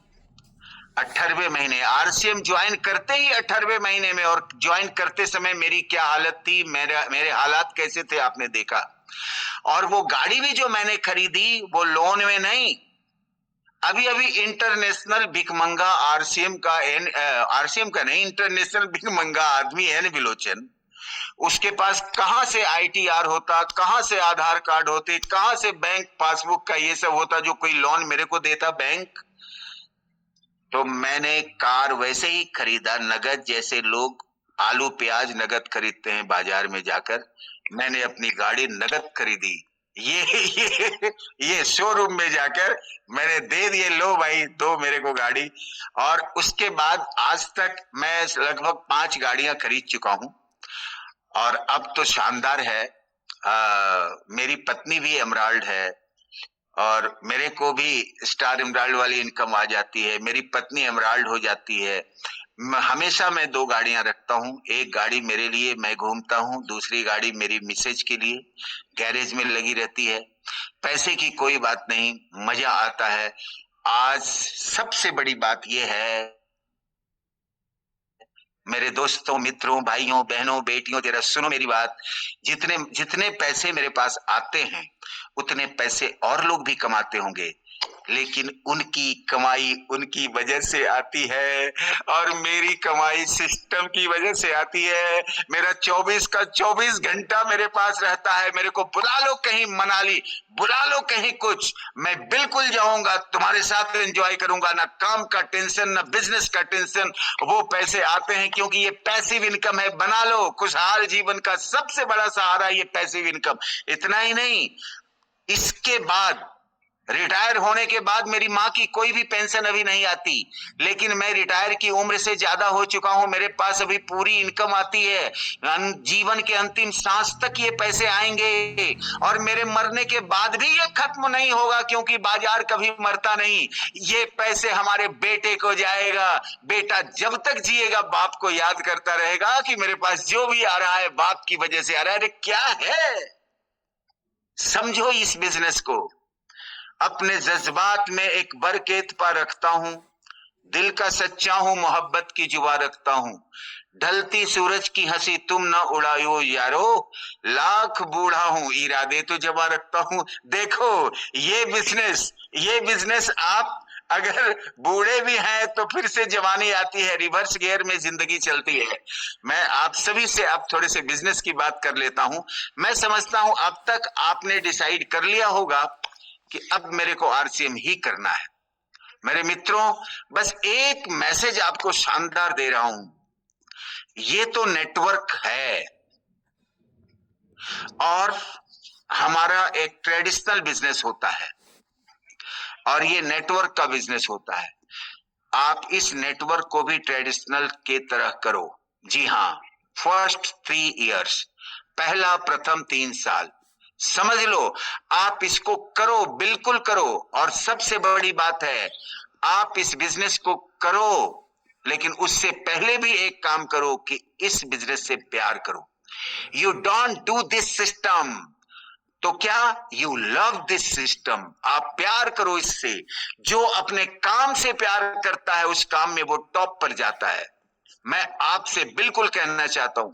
18वें महीने आरसीएम ज्वाइन करते ही 18वें महीने में, और ज्वाइन करते समय मेरी क्या हालत थी, मेरे हालात कैसे थे आपने देखा। और वो गाड़ी भी जो मैंने खरीदी वो लोन में नहीं, अभी अभी इंटरनेशनल भिखमंगा आरसीएम का नहीं, इंटरनेशनल भिखमंगा आदमी एन विलोचन, उसके पास कहां से आईटीआर होता, कहां से आधार कार्ड होते, कहां से बैंक पासबुक का ये सब होता जो कोई लोन मेरे को देता बैंक। तो मैंने कार वैसे ही खरीदा नगद, जैसे लोग आलू प्याज नगद खरीदते हैं बाजार में जाकर। मैंने अपनी गाड़ी नगद खरीदी, ये शोरूम में जाकर मैंने दे दिए, लो भाई दो मेरे को गाड़ी। और उसके बाद आज तक मैं लगभग 5 गाड़ियां खरीद चुका हूं। और अब तो शानदार है, मेरी पत्नी भी एमराल्ड है और मेरे को भी स्टार एमराल्ड वाली इनकम आ जाती है, मेरी पत्नी एमराल्ड हो जाती है। हमेशा मैं 2 गाड़ियां रखता हूं, एक गाड़ी मेरे लिए मैं घूमता हूं, दूसरी गाड़ी मेरी मिसेज के लिए गैरेज में लगी रहती है। पैसे की कोई बात नहीं, मजा आता है। आज सबसे बड़ी बात यह है मेरे दोस्तों, मित्रों, भाइयों, बहनों, बेटियों, जरा सुनो मेरी बात। जितने पैसे मेरे पास आते हैं उतने पैसे और लोग भी कमाते होंगे, लेकिन उनकी कमाई उनकी वजह से आती है और मेरी कमाई सिस्टम की वजह से आती है। मेरा 24 का 24 घंटा मेरे पास रहता है। मेरे को बुला लो कहीं मनाली, बुला लो कहीं कुछ, मैं बिल्कुल जाऊंगा, तुम्हारे साथ एंजॉय करूंगा। ना काम का टेंशन, ना बिजनेस का टेंशन। वो पैसे आते हैं क्योंकि ये पैसिव इनकम है। बना लो, खुशहाल जीवन का सबसे बड़ा सहारा ये पैसिव इनकम। इतना ही नहीं, इसके बाद रिटायर होने के बाद मेरी माँ की कोई भी पेंशन अभी नहीं आती, लेकिन मैं रिटायर की उम्र से ज्यादा हो चुका हूं, मेरे पास अभी पूरी इनकम आती है। जीवन के अंतिम सांस तक ये पैसे आएंगे और मेरे मरने के बाद भी ये खत्म नहीं होगा, क्योंकि बाजार कभी मरता नहीं। ये पैसे हमारे बेटे को जाएगा। बेटा जब तक जिएगा बाप को याद करता रहेगा कि मेरे पास जो भी आ रहा है बाप की वजह से आ रहा है। अरे क्या है, समझो इस बिजनेस को। अपने जज्बात में एक बरकेत पा रखता हूं, दिल का सच्चा हूं, मोहब्बत की जुबा रखता हूं। ढलती सूरज की हंसी तुम न उड़ायो यारो, लाख बूढ़ा हूं इरादे तो जबा रखता हूं। देखो ये बिजनेस आप अगर बूढ़े भी हैं तो फिर से जवानी आती है, रिवर्स गियर में जिंदगी चलती है। मैं आप सभी से अब थोड़े से बिजनेस की बात कर लेता हूं। मैं समझता हूं अब तक आपने डिसाइड कर लिया होगा कि अब मेरे को आरसीएम ही करना है। मेरे मित्रों, बस एक मैसेज आपको शानदार दे रहा हूं, ये तो नेटवर्क है और हमारा एक ट्रेडिशनल बिजनेस होता है और ये नेटवर्क का बिजनेस होता है। आप इस नेटवर्क को भी ट्रेडिशनल के तरह करो। जी हां, फर्स्ट 3 इयर्स, पहला प्रथम 3 साल समझ लो, आप इसको करो, बिल्कुल करो। और सबसे बड़ी बात है, आप इस बिजनेस को करो, लेकिन उससे पहले भी एक काम करो कि इस बिजनेस से प्यार करो। You don't do this system तो क्या, यू लव दिस सिस्टम। आप प्यार करो इससे। जो अपने काम से प्यार करता है उस काम में वो टॉप पर जाता है। मैं आपसे बिल्कुल कहना चाहता हूं,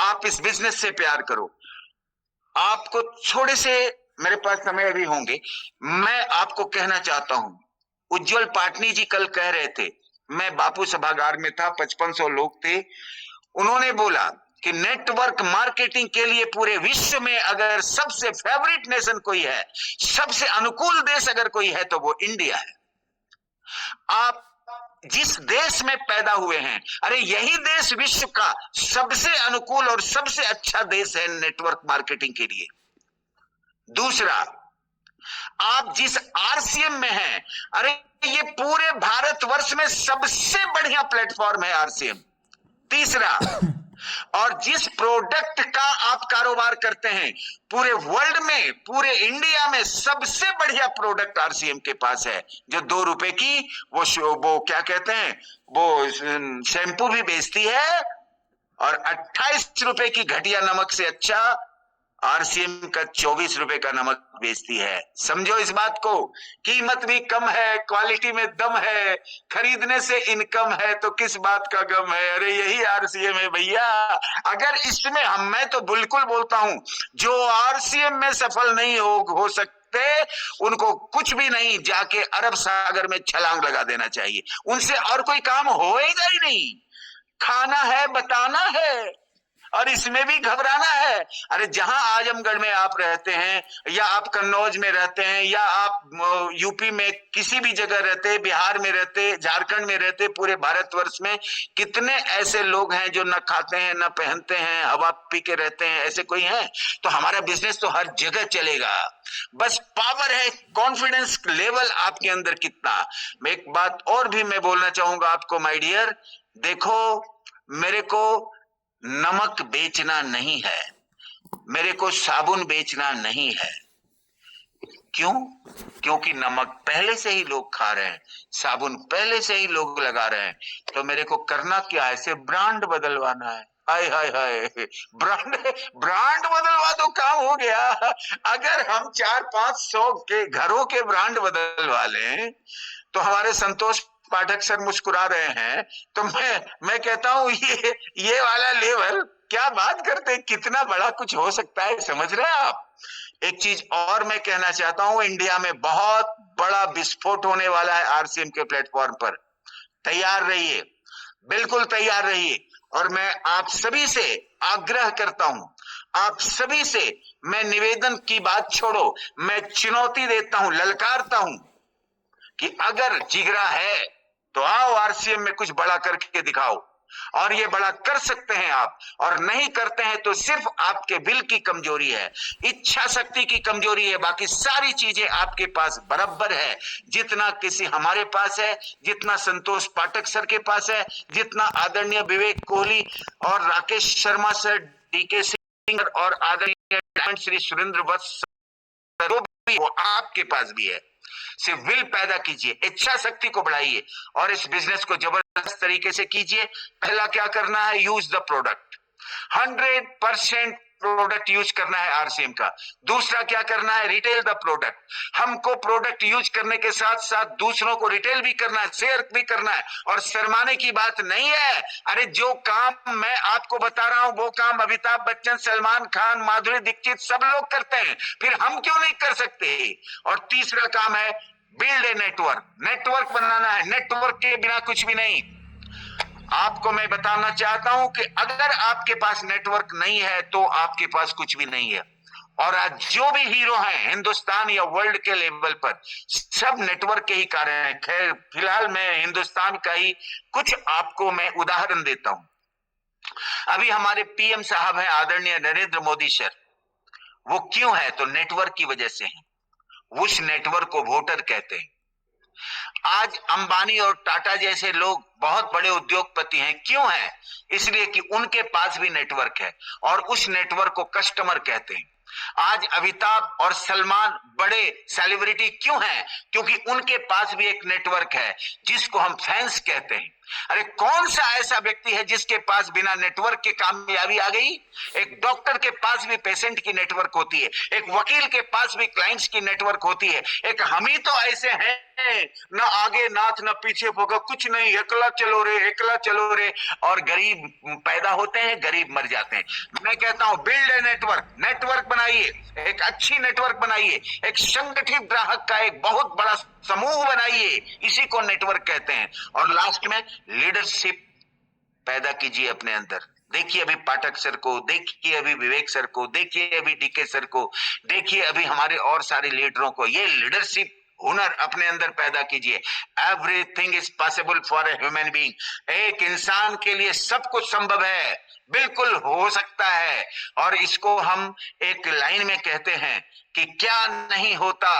आप इस बिजनेस से प्यार करो। आपको थोड़े से मेरे पास समय अभी होंगे, मैं आपको कहना चाहता हूं, उज्जवल पाटनी जी कल कह रहे थे, मैं बापू सभागार में था, 5500 लोग थे। उन्होंने बोला कि नेटवर्क मार्केटिंग के लिए पूरे विश्व में अगर सबसे फेवरेट नेशन कोई है, सबसे अनुकूल देश अगर कोई है तो वो इंडिया है। आप जिस देश में पैदा हुए हैं, अरे यही देश विश्व का सबसे अनुकूल और सबसे अच्छा देश है नेटवर्क मार्केटिंग के लिए। दूसरा, आप जिस आरसीएम में हैं, अरे ये पूरे भारतवर्ष में सबसे बढ़िया प्लेटफॉर्म है आरसीएम। तीसरा, और जिस प्रोडक्ट का आप कारोबार करते हैं, पूरे वर्ल्ड में, पूरे इंडिया में सबसे बढ़िया प्रोडक्ट आरसीएम के पास है, जो 2 रुपए की वो क्या कहते हैं, वो शैम्पू भी बेचती है, और 28 रुपए की घटिया नमक से अच्छा आरसीएम का 24 रुपए का नमक बेचती है। समझो इस बात को, कीमत भी कम है, क्वालिटी में दम है, खरीदने से इनकम है, तो किस बात का गम है। अरे यही आरसीएम है भैया। अगर इसमें मैं तो बिल्कुल बोलता हूं, जो आरसीएम में सफल नहीं हो सकते, उनको कुछ भी नहीं, जाके अरब सागर में छलांग लगा देना चाहिए। उनसे और कोई काम होएगा ही नहीं। खाना है, बताना है, और इसमें भी घबराना है। अरे जहां आजमगढ़ में आप रहते हैं, या आप कन्नौज में रहते हैं, या आप यूपी में किसी भी जगह रहते, बिहार में रहते, झारखंड में रहते, पूरे भारतवर्ष में कितने ऐसे लोग हैं जो न खाते हैं, न पहनते हैं, हवा पी के रहते हैं। ऐसे कोई है? तो हमारा बिजनेस तो हर जगह चलेगा। बस पावर है, कॉन्फिडेंस लेवल आपके अंदर कितना। एक बात और भी मैं बोलना चाहूंगा आपको माय डियर, देखो, मेरे को नमक बेचना नहीं है, मेरे को साबुन बेचना नहीं है। क्यों? क्योंकि नमक पहले से ही लोग खा रहे हैं, साबुन पहले से ही लोग लगा रहे हैं, तो मेरे को करना क्या है? सिर्फ ब्रांड बदलवाना है। हाय हाय हाय, ब्रांड बदलवा दो, काम हो गया। अगर हम 400-500 के घरों के ब्रांड बदलवा लें, तो हमारे संतोष पाठक सर मुस्कुरा रहे हैं, तो मैं कहता हूं ये वाला लेवल, क्या बात करते हैं, कितना बड़ा कुछ हो सकता है, समझ रहे हैं आप। एक चीज और मैं कहना चाहता हूं, इंडिया में बहुत बड़ा विस्फोट होने वाला है आरसीएम के प्लेटफॉर्म पर। तैयार रहिए, बिल्कुल तैयार रहिए। और मैं आप सभी से आग्रह करता हूं, आप सभी से मैं निवेदन की बात छोड़ो, मैं चुनौती देता हूं, ललकारता हूं कि अगर जिगरा है तो आओ आरसीएम में कुछ बड़ा करके दिखाओ। और ये बड़ा कर सकते हैं आप, और नहीं करते हैं तो सिर्फ आपके विल की कमजोरी है, इच्छा शक्ति की कमजोरी है। बाकी सारी चीजें आपके पास बराबर है, जितना किसी हमारे पास है, जितना संतोष पाठक सर के पास है, जितना आदरणीय विवेक कोहली और राकेश शर्मा सर, डीके सिंह और आदरणीय श्री सुरेंद्र वत्स सर, वो आपके पास भी है। सिर्फ विल पैदा कीजिए, इच्छा शक्ति को बढ़ाइए, और इस बिजनेस को जबरदस्त तरीके से कीजिए। पहला क्या करना है? Use the product, 100% product use करना है आरसीएम का। दूसरा क्या करना है? Retail the product. हमको प्रोडक्ट यूज करने के साथ साथ दूसरों को रिटेल भी करना है, शेयर भी करना है, और शर्माने की बात नहीं है। अरे जो काम मैं आपको बता रहा हूं, वो काम अमिताभ बच्चन, सलमान खान, माधुरी दीक्षित सब लोग करते हैं, फिर हम क्यों नहीं कर सकते? और तीसरा काम है बिल्ड ए नेटवर्क, नेटवर्क बनाना है। नेटवर्क के बिना कुछ भी नहीं। आपको मैं बताना चाहता हूं कि अगर आपके पास नेटवर्क नहीं है तो आपके पास कुछ भी नहीं है। और आज जो भी हीरो हैं हिंदुस्तान या वर्ल्ड के लेवल पर, सब नेटवर्क के ही कारण है। खैर, फिलहाल मैं हिंदुस्तान का ही कुछ आपको मैं उदाहरण देता हूं। अभी हमारे पीएम साहब हैं आदरणीय नरेंद्र मोदी सर, वो क्यों है? तो नेटवर्क की वजह से है। उस नेटवर्क को वोटर कहते हैं। आज अंबानी और टाटा जैसे लोग बहुत बड़े उद्योगपति हैं, क्यों हैं? इसलिए कि उनके पास भी नेटवर्क है, और उस नेटवर्क को कस्टमर कहते हैं। आज अमिताभ और सलमान बड़े सेलिब्रिटी क्यों हैं? क्योंकि उनके पास भी एक नेटवर्क है, जिसको हम फैंस कहते हैं। अरे कौन सा ऐसा व्यक्ति है जिसके पास बिना नेटवर्क के कामयाबी आ गई? एक डॉक्टर के पास भी पेशेंट की नेटवर्क होती है, एक वकील के पास भी क्लाइंट्स की नेटवर्क होती है। एक हम ही तो ऐसे हैं, न आगे नाथ न पीछे होगा, कुछ नहीं, एकला चलो रे, एकला चलो रे, और गरीब पैदा होते हैं, गरीब मर जाते हैं। मैं कहता हूं बिल्ड ए नेटवर्क, नेटवर्क बनाइए, एक अच्छी नेटवर्क बनाइए, एक संगठित ग्राहक का एक बहुत बड़ा समूह बनाइए, इसी को नेटवर्क कहते हैं। और लास्ट में लीडरशिप पैदा कीजिए अपने अंदर। देखिए अभी पाठक सर को, देखिए अभी विवेक सर को, देखिए अभी डीके सर को, देखिए अभी हमारे और सारे लीडरों को। ये लीडरशिप हुनर अपने अंदर पैदा कीजिए। Everything is possible for a human being. एक इंसान के लिए सब कुछ संभव है, बिल्कुल हो सकता है। और इसको हम एक लाइन में कहते हैं कि क्या नहीं होता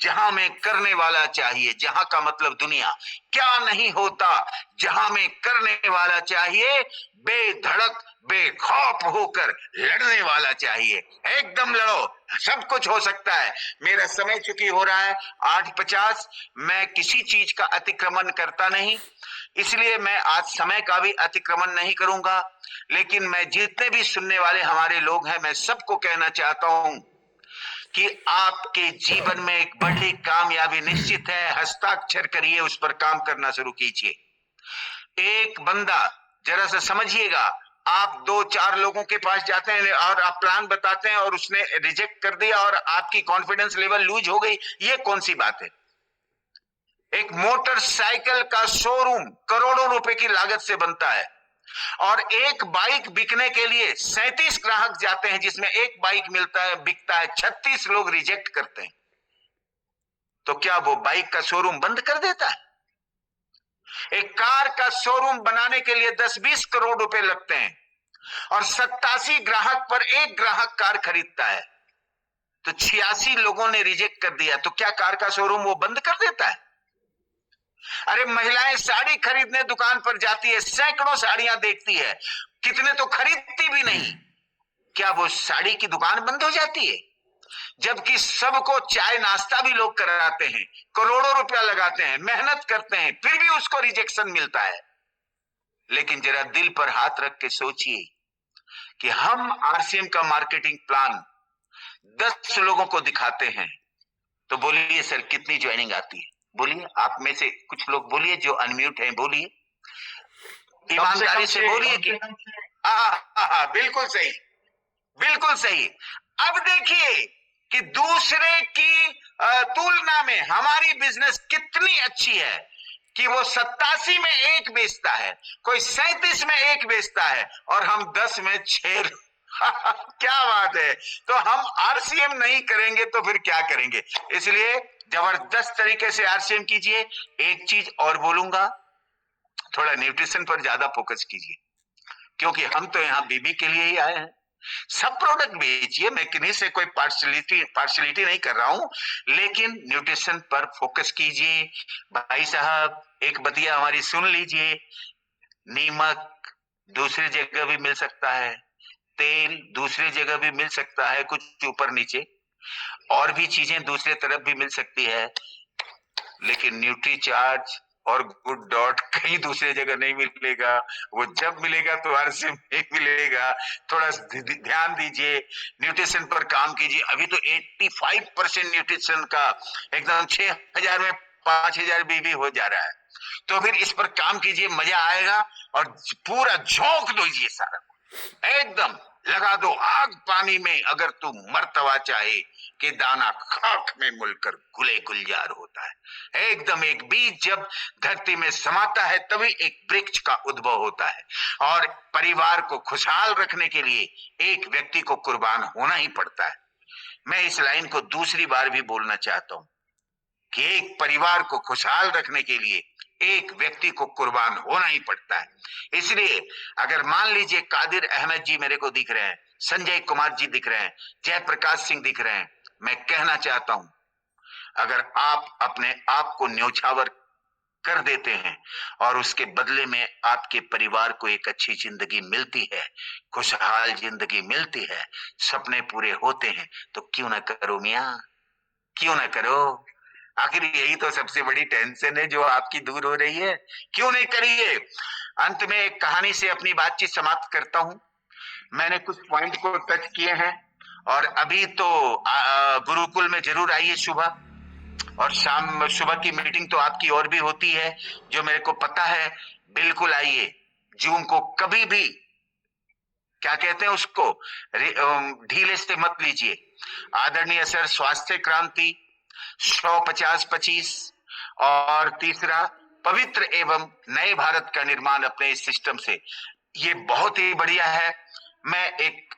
जहां में करने वाला चाहिए, जहां का मतलब दुनिया। क्या नहीं होता जहां में करने वाला चाहिए, बेधड़क बेखौफ होकर लड़ने वाला चाहिए। एकदम लड़ो, सब कुछ हो सकता है। मेरा समय चूंकि हो रहा है 8:50, मैं किसी चीज का अतिक्रमण करता नहीं, इसलिए मैं आज समय का भी अतिक्रमण नहीं करूंगा। लेकिन मैं जितने भी सुनने वाले हमारे लोग हैं, मैं सबको कहना चाहता हूं कि आपके जीवन में एक बड़ी कामयाबी निश्चित है। हस्ताक्षर करिए, उस पर काम करना शुरू कीजिए। एक बंदा, जरा सा समझिएगा, आप 2-4 लोगों के पास जाते हैं और आप प्लान बताते हैं और उसने रिजेक्ट कर दिया और आपकी कॉन्फिडेंस लेवल लूज हो गई, ये कौन सी बात है? एक मोटरसाइकिल का शोरूम करोड़ों रुपए की लागत से बनता है और एक बाइक बिकने के लिए 37 ग्राहक जाते हैं, जिसमें एक बाइक मिलता है, बिकता है, 36 लोग रिजेक्ट करते हैं। तो क्या वो बाइक का शोरूम बंद कर देता है? एक कार का शोरूम बनाने के लिए 10-20 करोड़ रुपए लगते हैं और 87 ग्राहक पर एक ग्राहक कार खरीदता है, तो 86 लोगों ने रिजेक्ट कर दिया, तो क्या कार का शोरूम वो बंद कर देता है? अरे महिलाएं साड़ी खरीदने दुकान पर जाती है, सैकड़ों साड़ियां देखती है, कितने तो खरीदती भी नहीं, क्या वो साड़ी की दुकान बंद हो जाती है? जबकि सबको चाय नाश्ता भी लोग कराते हैं, करोड़ों रुपया लगाते हैं, मेहनत करते हैं, फिर भी उसको रिजेक्शन मिलता है। लेकिन जरा दिल पर हाथ रख के सोचिए कि हम आरसीएम का मार्केटिंग प्लान 10 लोगों को दिखाते हैं, तो बोलिए सर कितनी ज्वाइनिंग आती है? बोलिए, आप में से कुछ लोग बोलिए, जो अनम्यूट हैं बोलिए, ईमानदारी से बोलिए कि बिल्कुल सही, बिल्कुल सही। अब देखिए कि दूसरे की तुलना में हमारी बिजनेस कितनी अच्छी है कि वो 87 में एक बेचता है, कोई 37 में एक बेचता है और हम 10 में 6 क्या बात है। तो हम आरसीएम नहीं करेंगे तो फिर क्या करेंगे? इसलिए जबरदस्त तरीके से आरसीएम कीजिए। एक चीज और बोलूंगा, थोड़ा न्यूट्रिशन पर ज्यादा फोकस कीजिए, क्योंकि हम तो यहाँ बीबी के लिए ही आए हैं। सब प्रोडक्ट बेचिए, मैं किन्हीं से कोई पार्शलिटी नहीं कर रहा हूं, लेकिन न्यूट्रिशन पर फोकस कीजिए। भाई साहब, एक बतिया हमारी सुन लीजिए, नीमक दूसरी जगह भी मिल सकता है, तेल दूसरी जगह भी मिल सकता है, कुछ ऊपर नीचे और भी चीजें दूसरे तरफ भी मिल सकती है, लेकिन न्यूट्री चार्ज और गुड डॉट कहीं दूसरी जगह नहीं मिलेगा। वो जब मिलेगा तो आरसीएम में मिलेगा। थोड़ा ध्यान दीजिए, न्यूट्रिशन पर काम कीजिए। अभी तो 85% न्यूट्रिशन का एकदम 6,000 में 5,000 बीबी हो जा रहा है, तो फिर इस पर काम कीजिए, मजा आएगा और पूरा झोंक दीजिए सारा, एकदम लगा दो आग पानी में। अगर तू मर्तवा चाहे कि दाना खाक में मुलकर गुले गुलजार होता है। एकदम एक बीज जब धरती में समाता है तभी एक वृक्ष का उद्भव होता है, और परिवार को खुशहाल रखने के लिए एक व्यक्ति को कुर्बान होना ही पड़ता है। मैं इस लाइन को दूसरी बार भी बोलना चाहता हूं कि एक परिवार को खुशहाल रखने के लिए एक व्यक्ति को कुर्बान होना ही पड़ता है। इसलिए अगर मान लीजिए कादिर अहमद जी मेरे को दिख रहे हैं, संजय कुमार जी दिख रहे हैं, जयप्रकाश सिंह दिख रहे हैं, मैं कहना चाहता हूं, अगर आप अपने आप को न्योछावर कर देते हैं और उसके बदले में आपके परिवार को एक अच्छी जिंदगी मिलती है, खुशहाल जिंदगी मिलती है, सपने पूरे होते हैं, तो क्यों ना करो मियां, क्यों ना करो। आखिर यही तो सबसे बड़ी टेंशन है जो आपकी दूर हो रही है, क्यों नहीं करिए। अंत में एक कहानी से अपनी बातचीत समाप्त करता हूं। मैंने कुछ पॉइंट को टच किए हैं, और अभी तो गुरुकुल में जरूर आइए सुबह, और शाम सुबह की मीटिंग तो आपकी और भी होती है जो मेरे को पता है। बिल्कुल आइए, जूम को कभी भी क्या कहते हैं उसको ढीले से मत लीजिए। आदरणीय सर स्वास्थ्य क्रांति 100-50-25, और तीसरा पवित्र एवं नए भारत का निर्माण अपने इस सिस्टम से, ये बहुत ही बढ़िया है। मैं एक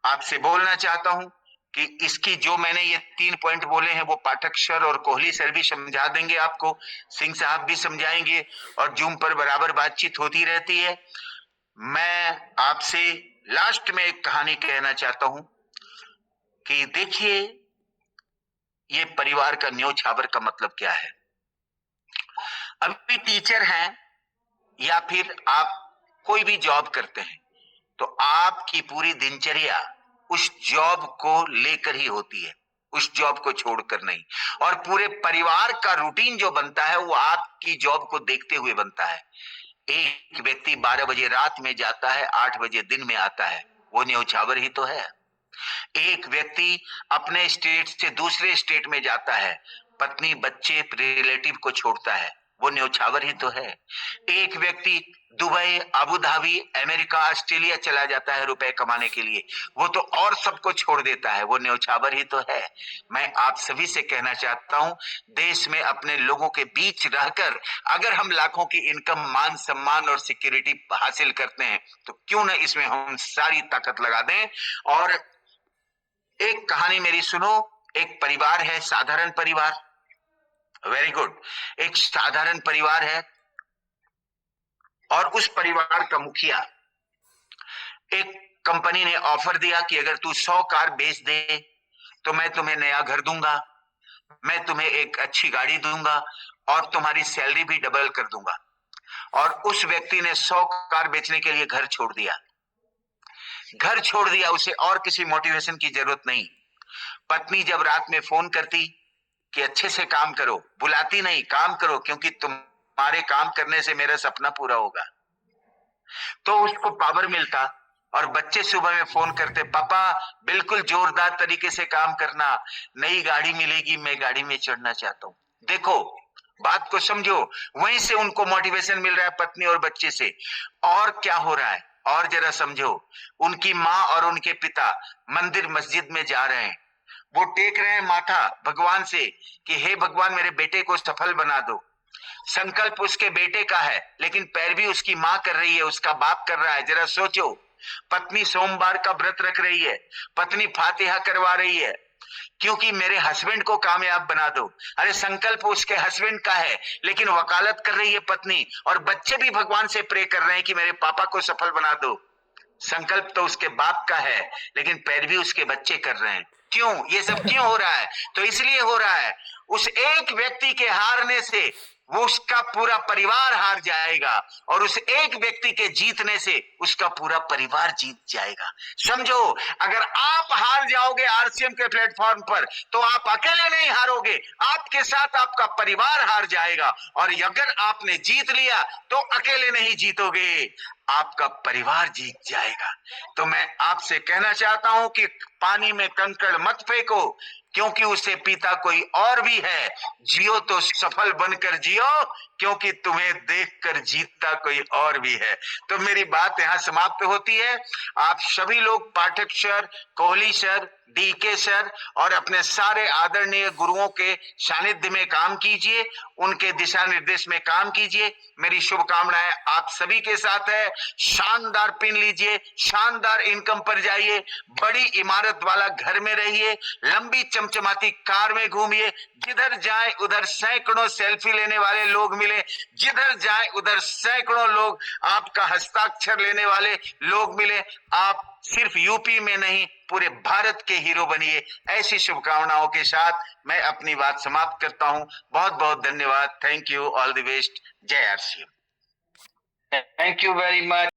आपसे बोलना चाहता हूं कि इसकी जो मैंने ये 3 पॉइंट बोले हैं वो पाठक सर और कोहली सर भी समझा देंगे आपको, सिंह साहब भी समझाएंगे, और जूम पर बराबर बातचीत होती रहती है। मैं आपसे लास्ट में एक कहानी कहना चाहता हूं कि देखिए ये परिवार का न्योछावर का मतलब क्या है। अभी टीचर हैं या फिर आप कोई भी जॉब करते हैं तो आपकी पूरी दिनचर्या उस जॉब को लेकर ही होती है, उस जॉब को छोड़कर नहीं। और पूरे परिवार का रूटीन जो बनता है वो आपकी जॉब को देखते हुए बनता है। एक व्यक्ति 12 बजे रात में जाता है, 8 बजे दिन में आता है, वो न्योछावर ही तो है। एक व्यक्ति अपने स्टेट से दूसरे स्टेट में जाता है, पत्नी बच्चे रिलेटिव को छोड़ता है, वो न्योछावर ही तो है। एक व्यक्ति Dubai, Abu Dhabi, America, Australia चला जाता है रुपए कमाने के लिए, वो तो और सबको छोड़ देता है, वो न्योछावर ही तो है। मैं आप सभी से कहना चाहता हूं, देश में अपने लोगों के बीच रहकर अगर हम लाखों की इनकम, मान सम्मान और सिक्योरिटी हासिल करते हैं तो क्यों ना इसमें हम सारी ताकत लगा दें। और एक कहानी मेरी सुनो। एक परिवार है, साधारण परिवार, वेरी गुड, एक साधारण परिवार है और उस परिवार का मुखिया, एक कंपनी ने ऑफर दिया कि अगर तू 100 कार बेच दे तो मैं तुम्हें नया घर दूंगा, मैं तुम्हें एक अच्छी गाड़ी दूंगा और तुम्हारी सैलरी भी डबल कर दूंगा। और उस व्यक्ति ने 100 कार बेचने के लिए घर छोड़ दिया, घर छोड़ दिया, उसे और किसी मोटिवेशन की जरूरत नहीं। पत्नी जब रात में फोन करती कि अच्छे से काम करो, बुलाती नहीं, काम करो क्योंकि तुम्हारे काम करने से मेरा सपना पूरा होगा, तो उसको पावर मिलता। और बच्चे सुबह में फोन करते, पापा बिल्कुल जोरदार तरीके से काम करना, नई गाड़ी मिलेगी, मैं गाड़ी में चढ़ना चाहता हूं। देखो बात को समझो, वहीं से उनको मोटिवेशन मिल रहा है पत्नी और बच्चे से। और क्या हो रहा है और जरा समझो, उनकी माँ और उनके पिता मंदिर मस्जिद में जा रहे हैं, वो टेक रहे हैं माथा भगवान से कि हे भगवान मेरे बेटे को सफल बना दो। संकल्प उसके बेटे का है लेकिन पैरवी उसकी माँ कर रही है, उसका बाप कर रहा है। जरा सोचो, पत्नी सोमवार का व्रत रख रही है, पत्नी फातिहा करवा रही है क्योंकि मेरे हस्बैंड को कामयाब बना दो। अरे संकल्प उसके हस्बैंड का है लेकिन वकालत कर रही है पत्नी, और बच्चे भी भगवान से प्रे कर रहे हैं कि मेरे पापा को सफल बना दो। संकल्प तो उसके बाप का है लेकिन पैरवी उसके बच्चे कर रहे हैं। क्यों ये सब क्यों हो रहा है? तो इसलिए हो रहा है, उस एक व्यक्ति के हारने से वो उसका पूरा परिवार हार जाएगा और उस एक व्यक्ति के जीतने से उसका पूरा परिवार जीत जाएगा। समझो, अगर आप हार जाओगे आरसीएम के प्लेटफॉर्म पर तो आप अकेले नहीं हारोगे, आपके साथ आपका परिवार हार जाएगा। और अगर आपने जीत लिया तो अकेले नहीं जीतोगे, आपका परिवार जीत जाएगा। तो मैं आपसे कहना चाहता हूं कि पानी में कंकड़ मत फेंको क्योंकि उसे पीता कोई और भी है। जियो तो सफल बनकर जियो क्योंकि तुम्हें देखकर जीतता कोई और भी है। तो मेरी बात यहां समाप्त होती है। आप सभी लोग, Pathak sir, Kohli sir, DK sir और अपने सारे आदरणीय गुरुओं के सानिध्य में काम कीजिए, उनके दिशा निर्देश में काम कीजिए। मेरी शुभकामनाएं आप सभी के साथ है। शानदार पिन लीजिए, शानदार इनकम पर जाइए, बड़ी इमारत वाला घर में रहिए, लंबी चमचमाती कार में घूमिए, जिधर जाए उधर सैकड़ों सेल्फी लेने वाले लोग मिले, जिधर जाए उधर सैकड़ों लोग आपका हस्ताक्षर लेने वाले लोग मिले। आप सिर्फ यूपी में नहीं पूरे भारत के हीरो बनिए। ऐसी शुभकामनाओं के साथ मैं अपनी बात समाप्त करता हूं। बहुत बहुत धन्यवाद। Thank you, all the best. जय RCM. Thank you very much.